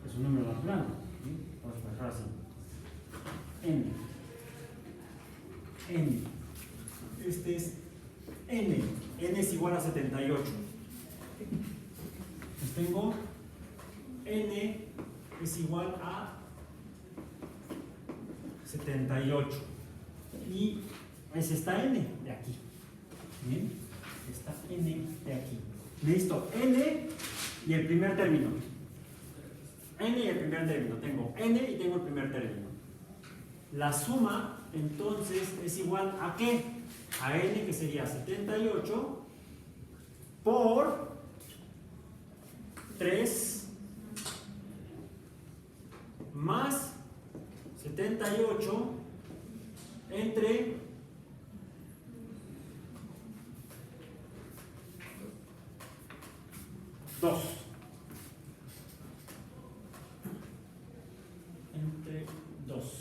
es un número natural. ¿Sí? Vamos a dejar así. N. N. Este es N. N es igual a 78. Pues tengo N es igual a 78. Y es esta N de aquí. Bien, esta N de aquí. Listo, N y el primer término. N y el primer término. Tengo N y tengo el primer término. La suma, entonces, es igual a ¿qué? A N, que sería 78 por 3 más 78 entre 2. Entre 2.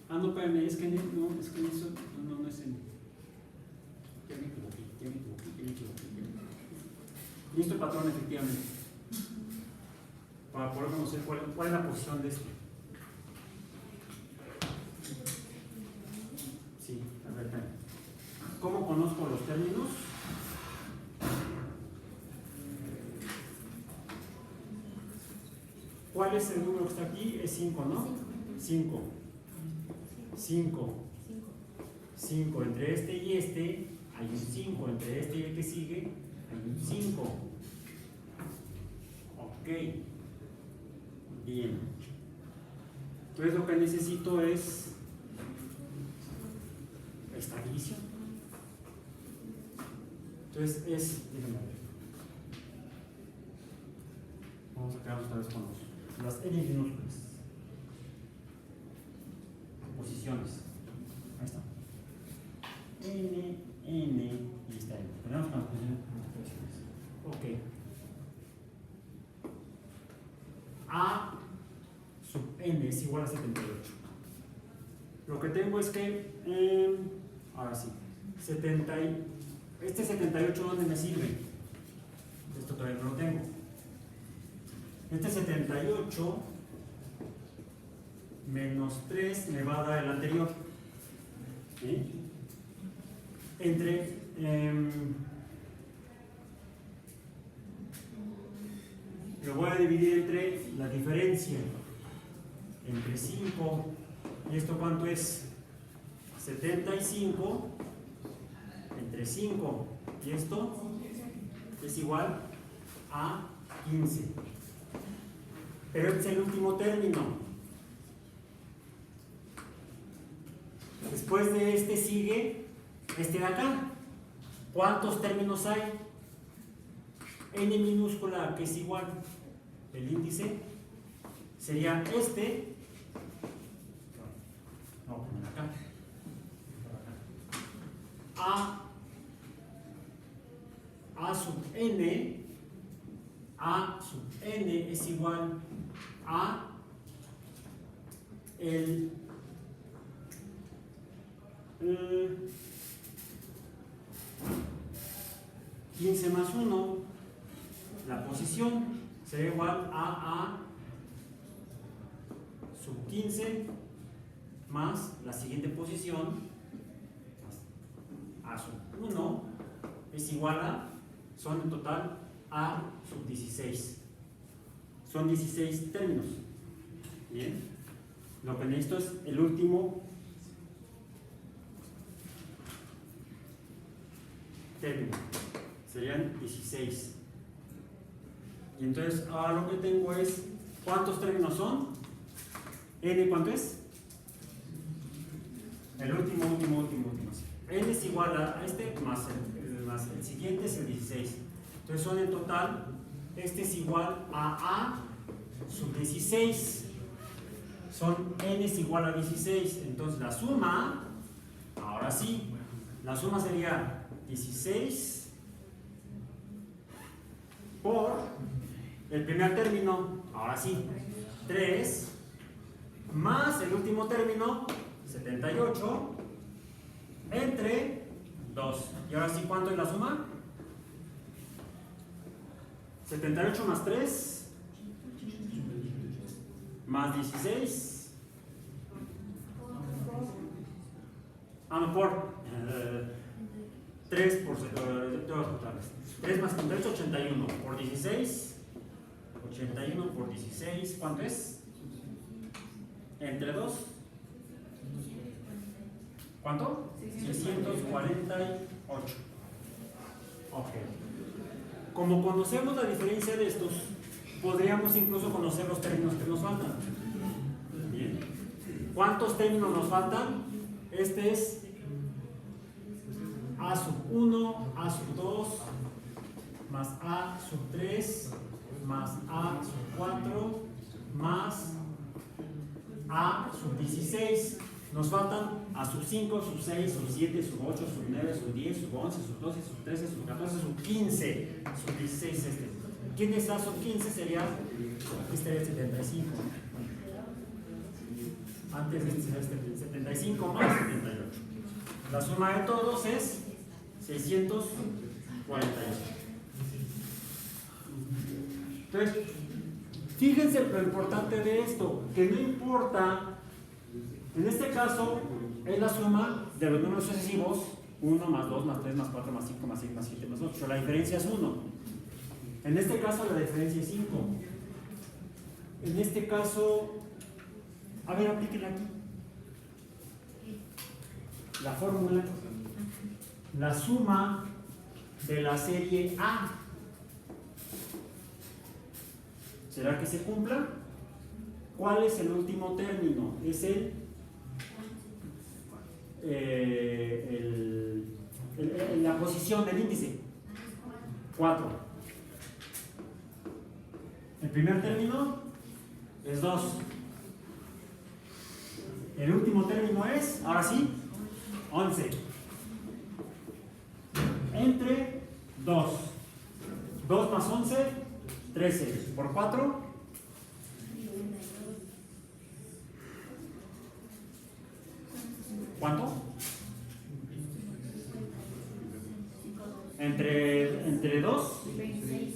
Ah, no, espérame, es que no, es que eso no es en. Ya me equivoqué. Listo el patrón, efectivamente. Para poder conocer cuál es la posición de esto. Sí, a ver, ¿cómo conozco los términos? ¿Cuál es el número que está aquí? Es 5, ¿no? 5. 5. Entre este y este hay un 5. Entre este y el que sigue hay un 5. Ok. Bien. Entonces lo que necesito es esta división. Entonces déjenme ver. Vamos a quedarnos otra vez con las N minúsculas. Posiciones. Ahí está. N, y está N. Tenemos con las posiciones. Ok. A sub N es igual a 78. Lo que tengo es que, ahora sí, este 78, ¿dónde me sirve? Esto todavía no lo tengo. Este 78 menos 3 me va a dar el anterior. ¿Sí? Entre lo voy a dividir entre la diferencia entre 5 y esto, ¿cuánto es? 75 entre 5 y esto es igual a 15. pero este es el último término. Después de este sigue este de acá. ¿Cuántos términos hay? N minúscula, que es igual, el índice, sería este. No, poner acá. A sub n, A sub n es igual a el 15 más 1, la posición será igual a sub 15 más la siguiente posición, a sub 1 es igual a, son en total a sub 16. Son 16 términos. Bien, lo que necesito es el último término. Serían 16. Y entonces ahora lo que tengo es, ¿cuántos términos son? N, ¿cuánto es? El último. N es igual a este más el siguiente es el 16. Entonces son en total, este es igual a sub 16. Son N es igual a 16. Entonces la suma, ahora sí, la suma sería 16 por el primer término, ahora sí, 3, más el último término, 78, entre 2. Y ahora sí, ¿cuánto es la suma? 78 más 3, más 16, por 3 por 3 más 78, 81 por 16, 81 por 16, ¿cuánto es? Entre 2, ¿cuánto? 648. Ok. Como conocemos la diferencia de estos, podríamos incluso conocer los términos que nos faltan. Bien. ¿Cuántos términos nos faltan? Este es A sub 1, A sub 2, más A sub 3, más A sub 4, más A sub 16. Nos faltan A sub 5, sub 6, sub 7, sub 8, sub 9, sub 10, sub 11, sub 12, sub 13, sub 14, sub 15, sub 16 este. ¿Quién es A sub 15? Sería, este sería 75. Antes de este sería 75 más 78. La suma de todos es 648. Entonces, fíjense lo importante de esto, que no importa, en este caso es la suma de los números sucesivos, 1 más 2 más 3 más 4 más 5 más 6 más 7 más 8, la diferencia es 1. En este caso la diferencia es 5. En este caso, a ver, aplíquenla aquí. La fórmula, la suma de la serie A. ¿Será que se cumpla? ¿Cuál es el último término? Es la posición del índice. 4. El primer término es 2. El último término es, ahora sí, 11. Entre 2. 2 más 11, 13. Por 4, ¿cuánto? Entre 2, 26.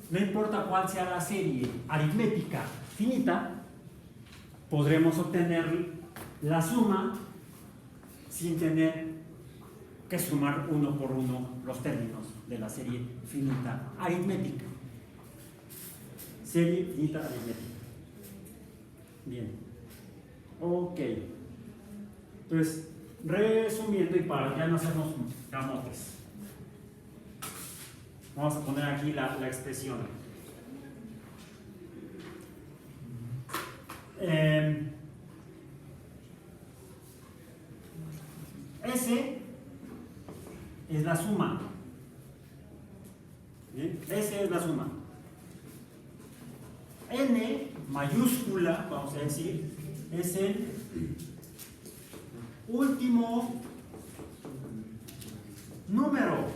No importa cuál sea la serie aritmética finita, podremos obtener la suma sin tener que sumar uno por uno los términos de la serie finita aritmética. Serie finita aritmética. Bien. Ok. Entonces, resumiendo y para ya no hacernos camotes. Vamos a poner aquí la expresión. S es la suma. ¿Bien? S es la suma. N mayúscula, vamos a decir, es el último número.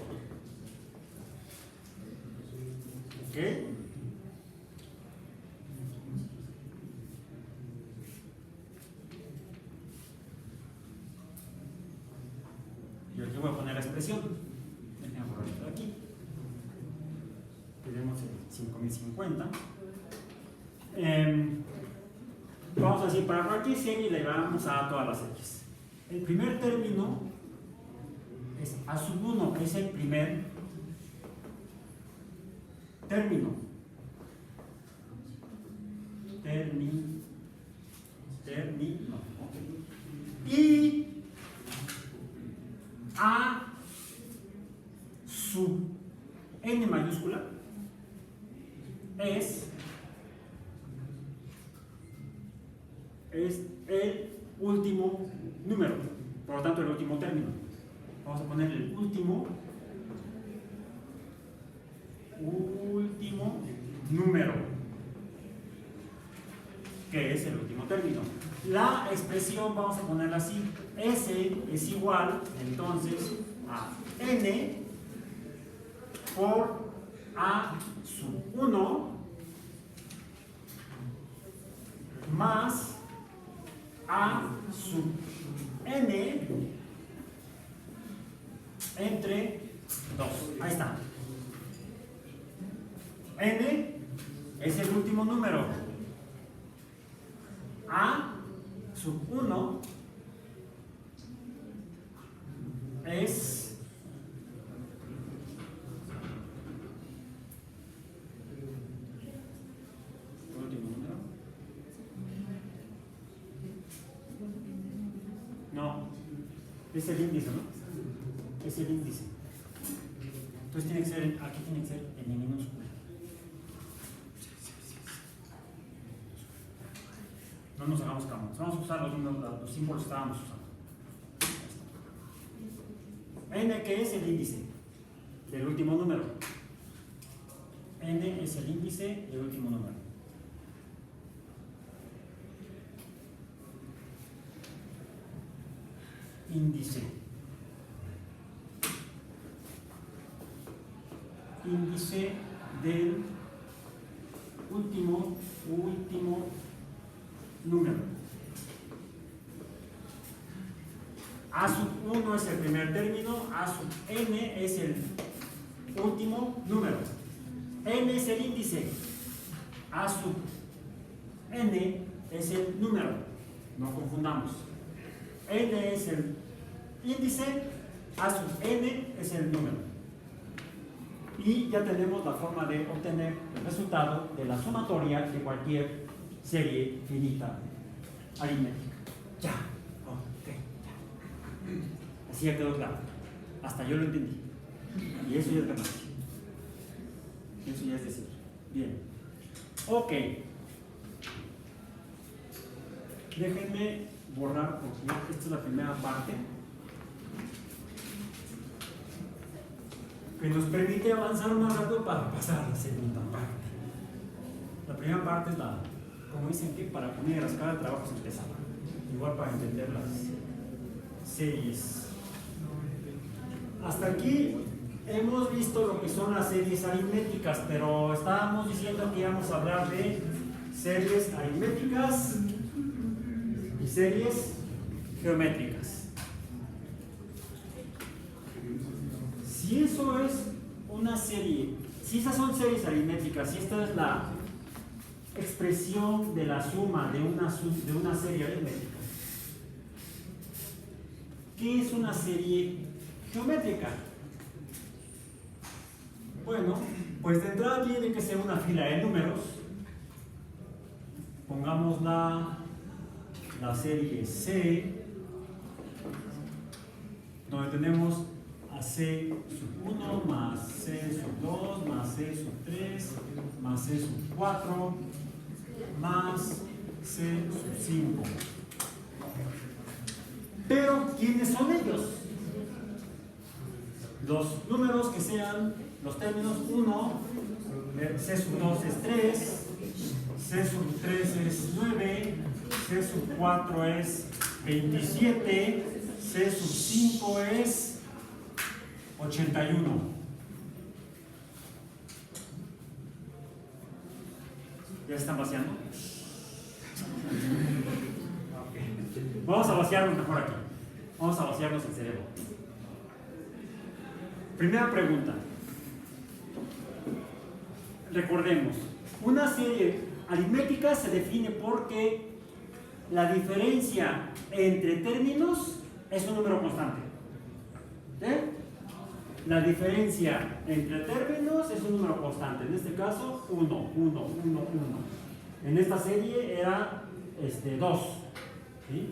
¿Ok? Yo aquí voy a poner la expresión. Déjenme borrar esto de aquí. Tenemos el 5050. Vamos a decir, para cualquier serie le vamos a todas las X. El primer término es A sub 1, es el primer término. Término. Y A sub N mayúscula es el último número, por lo tanto el último término. Vamos a poner el último número, que es el último término. La expresión vamos a ponerla así: S es igual entonces a N por A sub 1 más A sub N entre 2. Ahí está. N es el último número. A sub 1 es el último número. No, es el índice, ¿no? Es el índice. Entonces tiene que ser, aquí tiene que ser en minúscula. No nos hagamos cambios, vamos a usar los símbolos que estábamos usando. N, que es el índice del último número. N es el índice del último número. Índice. Índice del último número. A sub 1 es el primer término, A sub N es el último número. N es el índice, A sub N es el número. No confundamos. N es el índice, A sub N es el número. Y ya tenemos la forma de obtener el resultado de la sumatoria de cualquier serie finita aritmética. Ya. Ok, ya. Así ya quedó claro. Hasta yo lo entendí. Y eso ya es ganancia. Eso ya es decir. Bien. Ok. Déjenme borrar porque esta es la primera parte que nos permite avanzar más rápido para pasar a la segunda parte. La primera parte es la, como dicen, que para poner a la escala de trabajo se empieza. Igual para entender las series. Hasta aquí hemos visto lo que son las series aritméticas, pero estábamos diciendo que íbamos a hablar de series aritméticas y series geométricas. Si eso es una serie, si esas son series aritméticas, si esta es la expresión de la suma de una serie aritmética, ¿qué es una serie geométrica? Bueno, pues de entrada tiene que ser una fila de números. Pongamos la serie C, donde tenemos a C sub 1 más C sub 2 C sub 3 más C sub 4 más C sub 5. Pero, ¿quiénes son ellos? Los números que sean los términos 1, C sub 2 es 3, C sub 3 es 9, C sub 4 es 27, C sub 5 es 81. ¿Ya están vaciando? Okay. Vamos a vaciarnos mejor aquí. Vamos a vaciarnos el cerebro. Primera pregunta. Recordemos, una serie aritmética se define porque la diferencia entre términos es un número constante. La diferencia entre términos es un número constante. En este caso, 1, 1, 1, 1. En esta serie era 2. ¿Sí?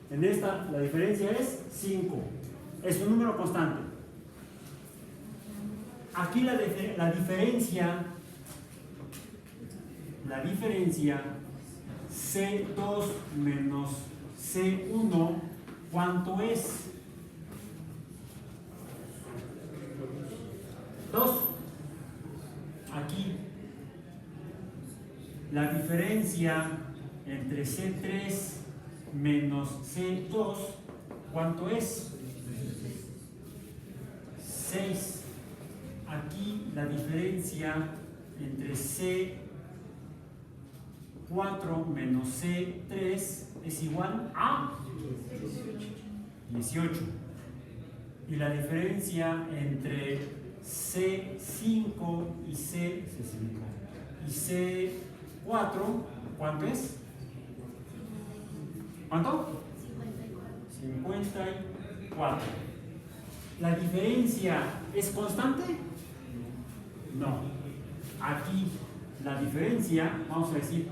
En esta, la diferencia es 5. Es un número constante. Aquí la diferencia C2 menos C1, ¿cuánto es? 2. Aquí la diferencia entre C3 menos C2, ¿cuánto es? 6. Aquí la diferencia entre C4 menos C3 es igual a 18. Y la diferencia entre C5 y C4, ¿cuánto es? ¿Cuánto? 54. ¿La diferencia es constante? No. Aquí la diferencia, vamos a decir,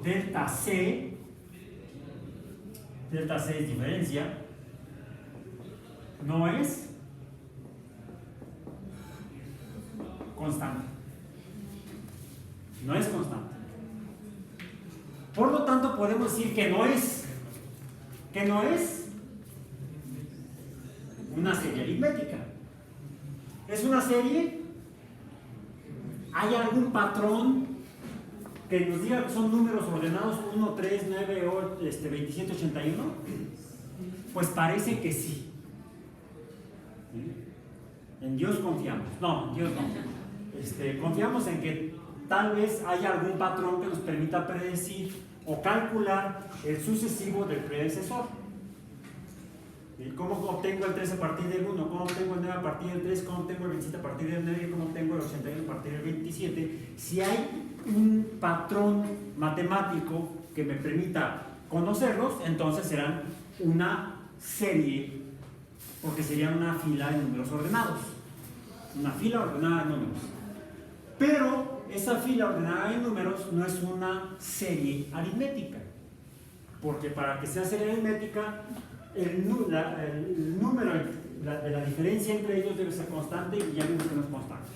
delta C es diferencia, no es constante. No es constante. Por lo tanto, podemos decir que no es una serie aritmética. Es una serie. ¿Hay algún patrón que nos diga que son números ordenados 1, 3, 9, 27, 81? Pues parece que sí. En Dios confiamos. No, en Dios no. Confiamos en que tal vez haya algún patrón que nos permita predecir o calcular el sucesivo del predecesor. ¿Cómo obtengo el 3 a partir del 1? ¿Cómo obtengo el 9 a partir del 3? ¿Cómo obtengo el 27 a partir del 9? ¿Cómo obtengo el 81 a partir del 27? Si hay un patrón matemático que me permita conocerlos, entonces serán una serie, porque serían una fila de números ordenados. Una fila ordenada de números. Pero esa fila ordenada de números no es una serie aritmética, porque para que sea serie aritmética, el número de la diferencia entre ellos debe ser constante y ya vimos que no es constante.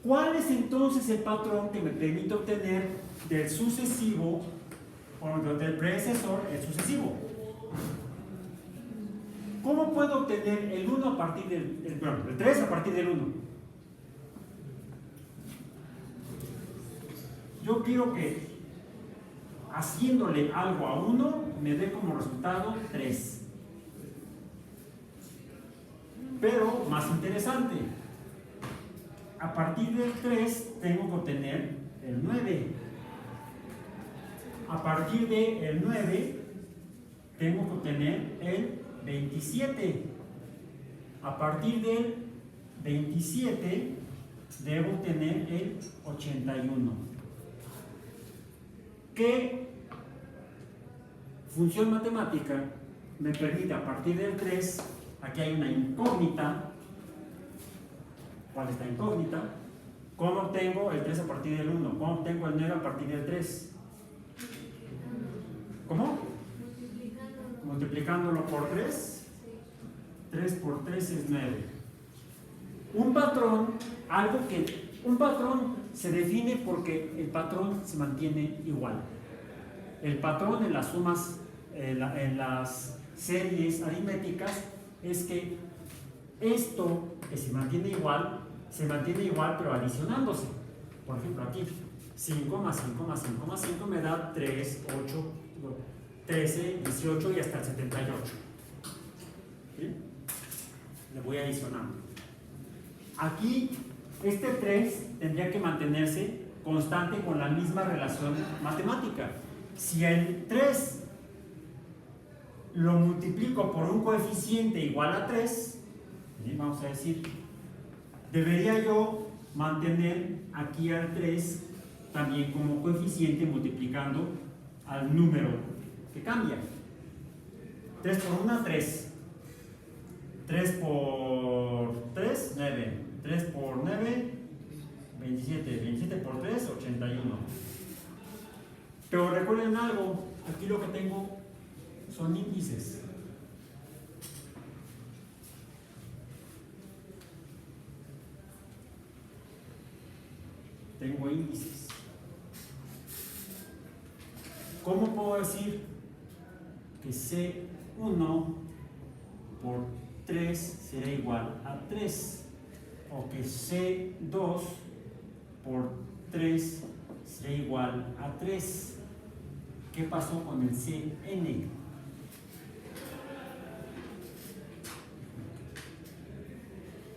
¿Cuál es entonces el patrón que me permite obtener del sucesivo, o del predecesor, el sucesivo? ¿Cómo puedo obtener el 1 a partir el 3 a partir del 1? Yo quiero que haciéndole algo a 1 me dé como resultado 3. Pero más interesante, a partir del 3 tengo que obtener el 9. A partir del 9 tengo que obtener el 27. A partir del 27 debo obtener el 81. ¿Qué función matemática me permite a partir del 3? Aquí hay una incógnita. ¿Cuál es la incógnita? ¿Cómo obtengo el 3 a partir del 1? ¿Cómo obtengo el 9 a partir del 3? ¿Cómo? Multiplicándolo por 3. 3 por 3 es 9. Un patrón, un patrón se define porque el patrón se mantiene igual. El patrón en las sumas, en las series aritméticas, es que esto que se mantiene igual pero adicionándose. Por ejemplo, aquí 5 más 5 más 5 más 5 me da 3, 8, 13, 18 y hasta el 78. ¿Sí? Le voy adicionando. Aquí este 3 tendría que mantenerse constante con la misma relación matemática. Si el 3 lo multiplico por un coeficiente igual a 3, vamos a decir, debería yo mantener aquí al 3 también como coeficiente multiplicando al número que cambia. 3 por 1, 3. 3 por 3, 9. 3 por 9, 27. 27 por 3, 81. Pero recuerden algo, aquí lo que tengo son índices. Tengo índices. ¿Cómo puedo decir que C1 por 3 será igual a 3? O que C2 por 3 será igual a 3. ¿Qué pasó con el Cn?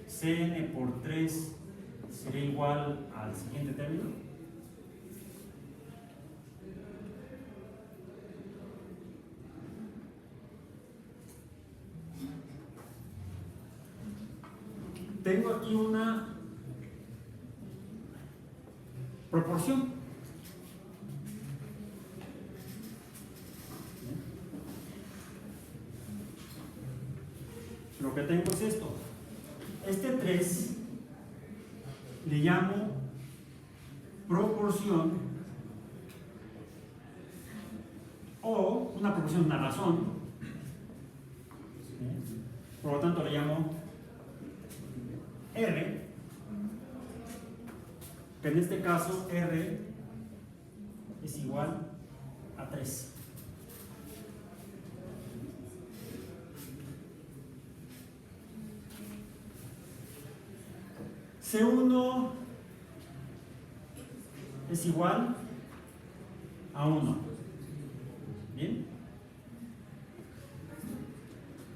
Cn por 3 será igual al siguiente término. Tengo aquí una proporción. Lo que tengo es esto. Este 3 le llamo proporción o una proporción, una razón. Por lo tanto le llamo R, que en este caso R es igual a 3. C1 es igual a 1. ¿Bien?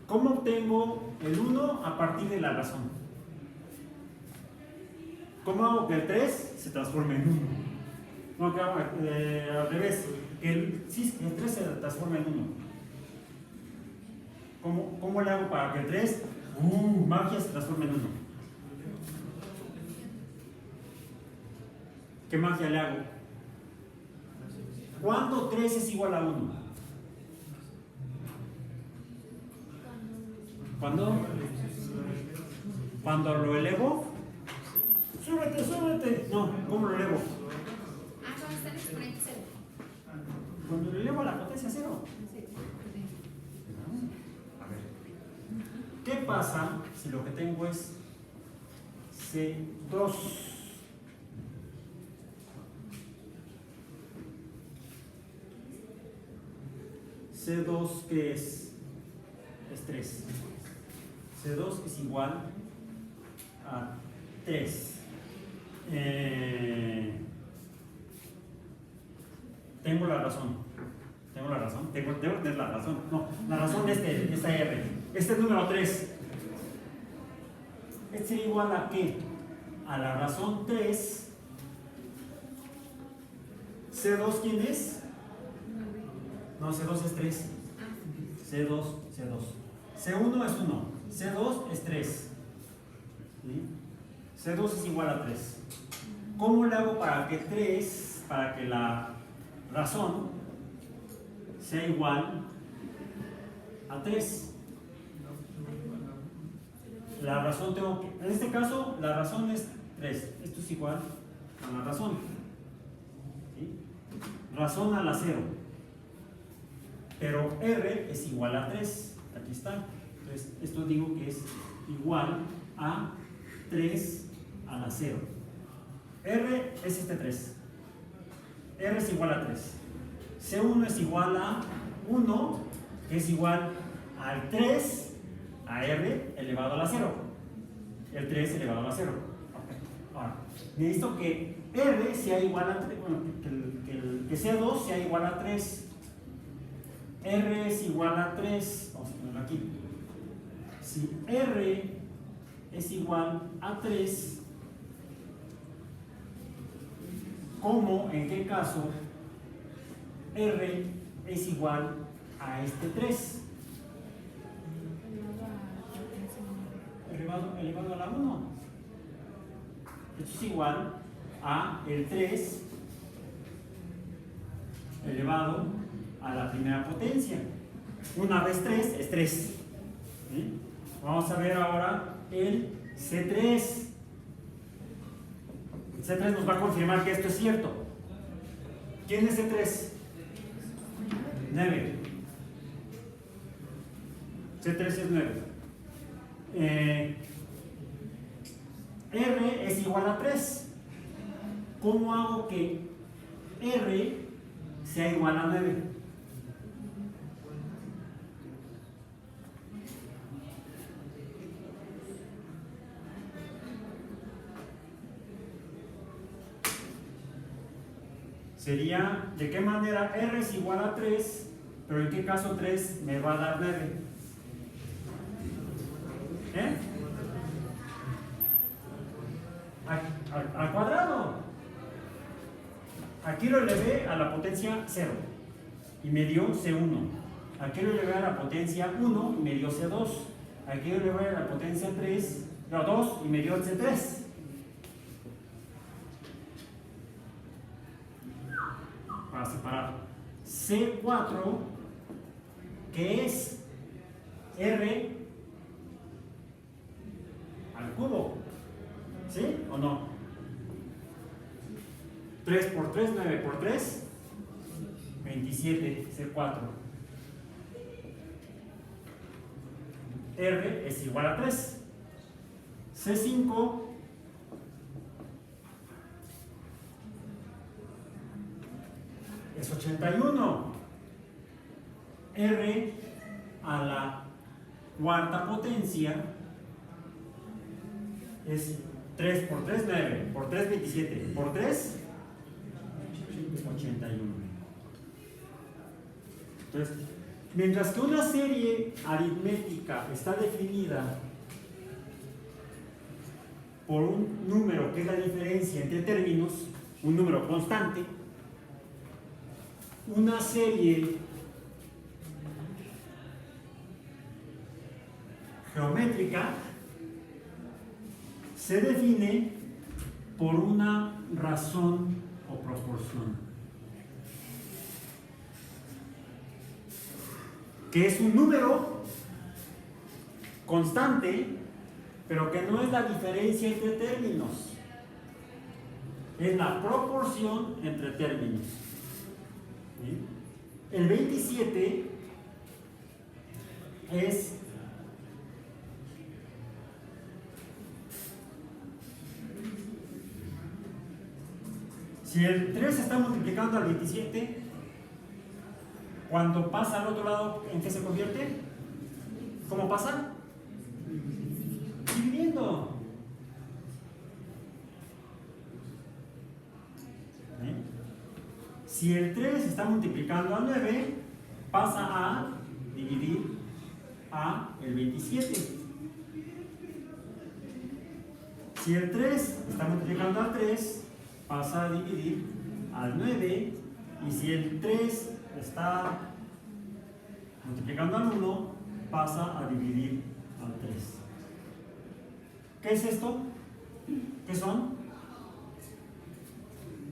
¿Cómo obtengo el 1 a partir de la razón? ¿Cómo hago que el 3 se transforme en 1? No, que al revés, que el 3 se transforme en 1. ¿Cómo le hago para que el 3, magia, se transforme en 1? ¿Qué magia le hago? ¿Cuándo 3 es igual a 1? ¿Cuándo lo elevo? ¡Súbete, súbete! No, ¿cómo lo elevo? Cuando está en exponente 0. Cuando lo elevo a la potencia 0. A ver. ¿Qué pasa si lo que tengo es C2? C2, ¿qué es? Es 3. C2 es igual a 3. Tengo la razón. Tengo que tener la razón. No, la razón es esta R. Este es número 3. ¿Este sería igual a qué? A la razón 3. ¿C2 quién es? No, C2 es 3. C2. C1 es 1. C2 es 3. ¿Sí? C2 es igual a 3. ¿Cómo le hago para que la razón sea igual a 3? La razón en este caso, la razón es 3. Esto es igual a la razón. ¿Sí? Razón a la 0. Pero R es igual a 3. Aquí está. Entonces, esto digo que es igual a 3 a la 0. R es este 3. R es igual a 3. C1 es igual a 1, que es igual al 3 a R elevado a la 0. El 3 elevado a la 0. Okay. Ahora, necesito que R sea igual a 3, bueno, que C2 sea igual a 3. R es igual a 3. Vamos a ponerlo aquí. Si R es igual a 3, ¿cómo, en qué caso, R es igual a este 3? Elevado a la 1. Esto es igual a el 3 elevado a la primera potencia. Una vez 3 es 3. ¿Sí? Vamos a ver ahora el C3. El C3 nos va a confirmar que esto es cierto. ¿Quién es C3? 9. C3 es 9. R es igual a 3. ¿Cómo hago que R sea igual a 9? Sería, ¿de qué manera R es igual a 3, pero en qué caso 3 me va a dar 9? Al cuadrado. Aquí lo elevé a la potencia 0 y me dio C1. Aquí lo elevé a la potencia 1 y me dio C2. Aquí lo elevé a la potencia 2 y me dio C3. Para separar. C4, que es R al cubo. ¿Sí o no? 3 por 3, 9 por 3, 27, C4. R es igual a 3. C5 es 81. R a la cuarta potencia es 3 por 3, 9, por 3, 27, por 3, 81. Entonces, mientras que una serie aritmética está definida por un número que es la diferencia entre términos, un número constante, una serie geométrica se define por una razón o proporción, que es un número constante, pero que no es la diferencia entre términos, es la proporción entre términos. ¿Sí? El 27 es si el 3 se está multiplicando al 27, cuando pasa al otro lado, ¿en qué se convierte? ¿Cómo pasa? Dividiendo. ¿Sí? Si el 3 se está multiplicando al 9, pasa a dividir a el 27. Si el 3 está multiplicando al 3, pasa a dividir al 9, y si el 3 está multiplicando al 1, pasa a dividir al 3. ¿Qué es esto? ¿Qué son?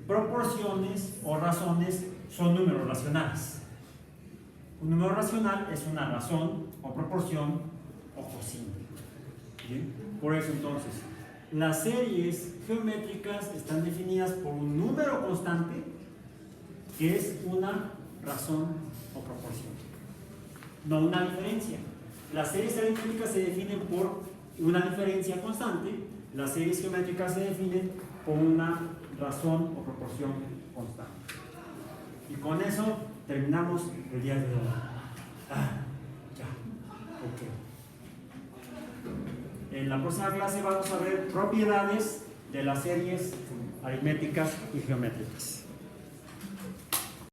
Proporciones o razones son números racionales. Un número racional es una razón o proporción o cociente. ¿Bien? Por eso entonces, las series geométricas están definidas por un número constante que es una razón o proporción, no una diferencia. Las series aritméticas se definen por una diferencia constante, Las series geométricas se definen por una razón o proporción constante. Y con eso terminamos el día de hoy. Ya. Ok. En la próxima clase vamos a ver propiedades de las series aritméticas y geométricas.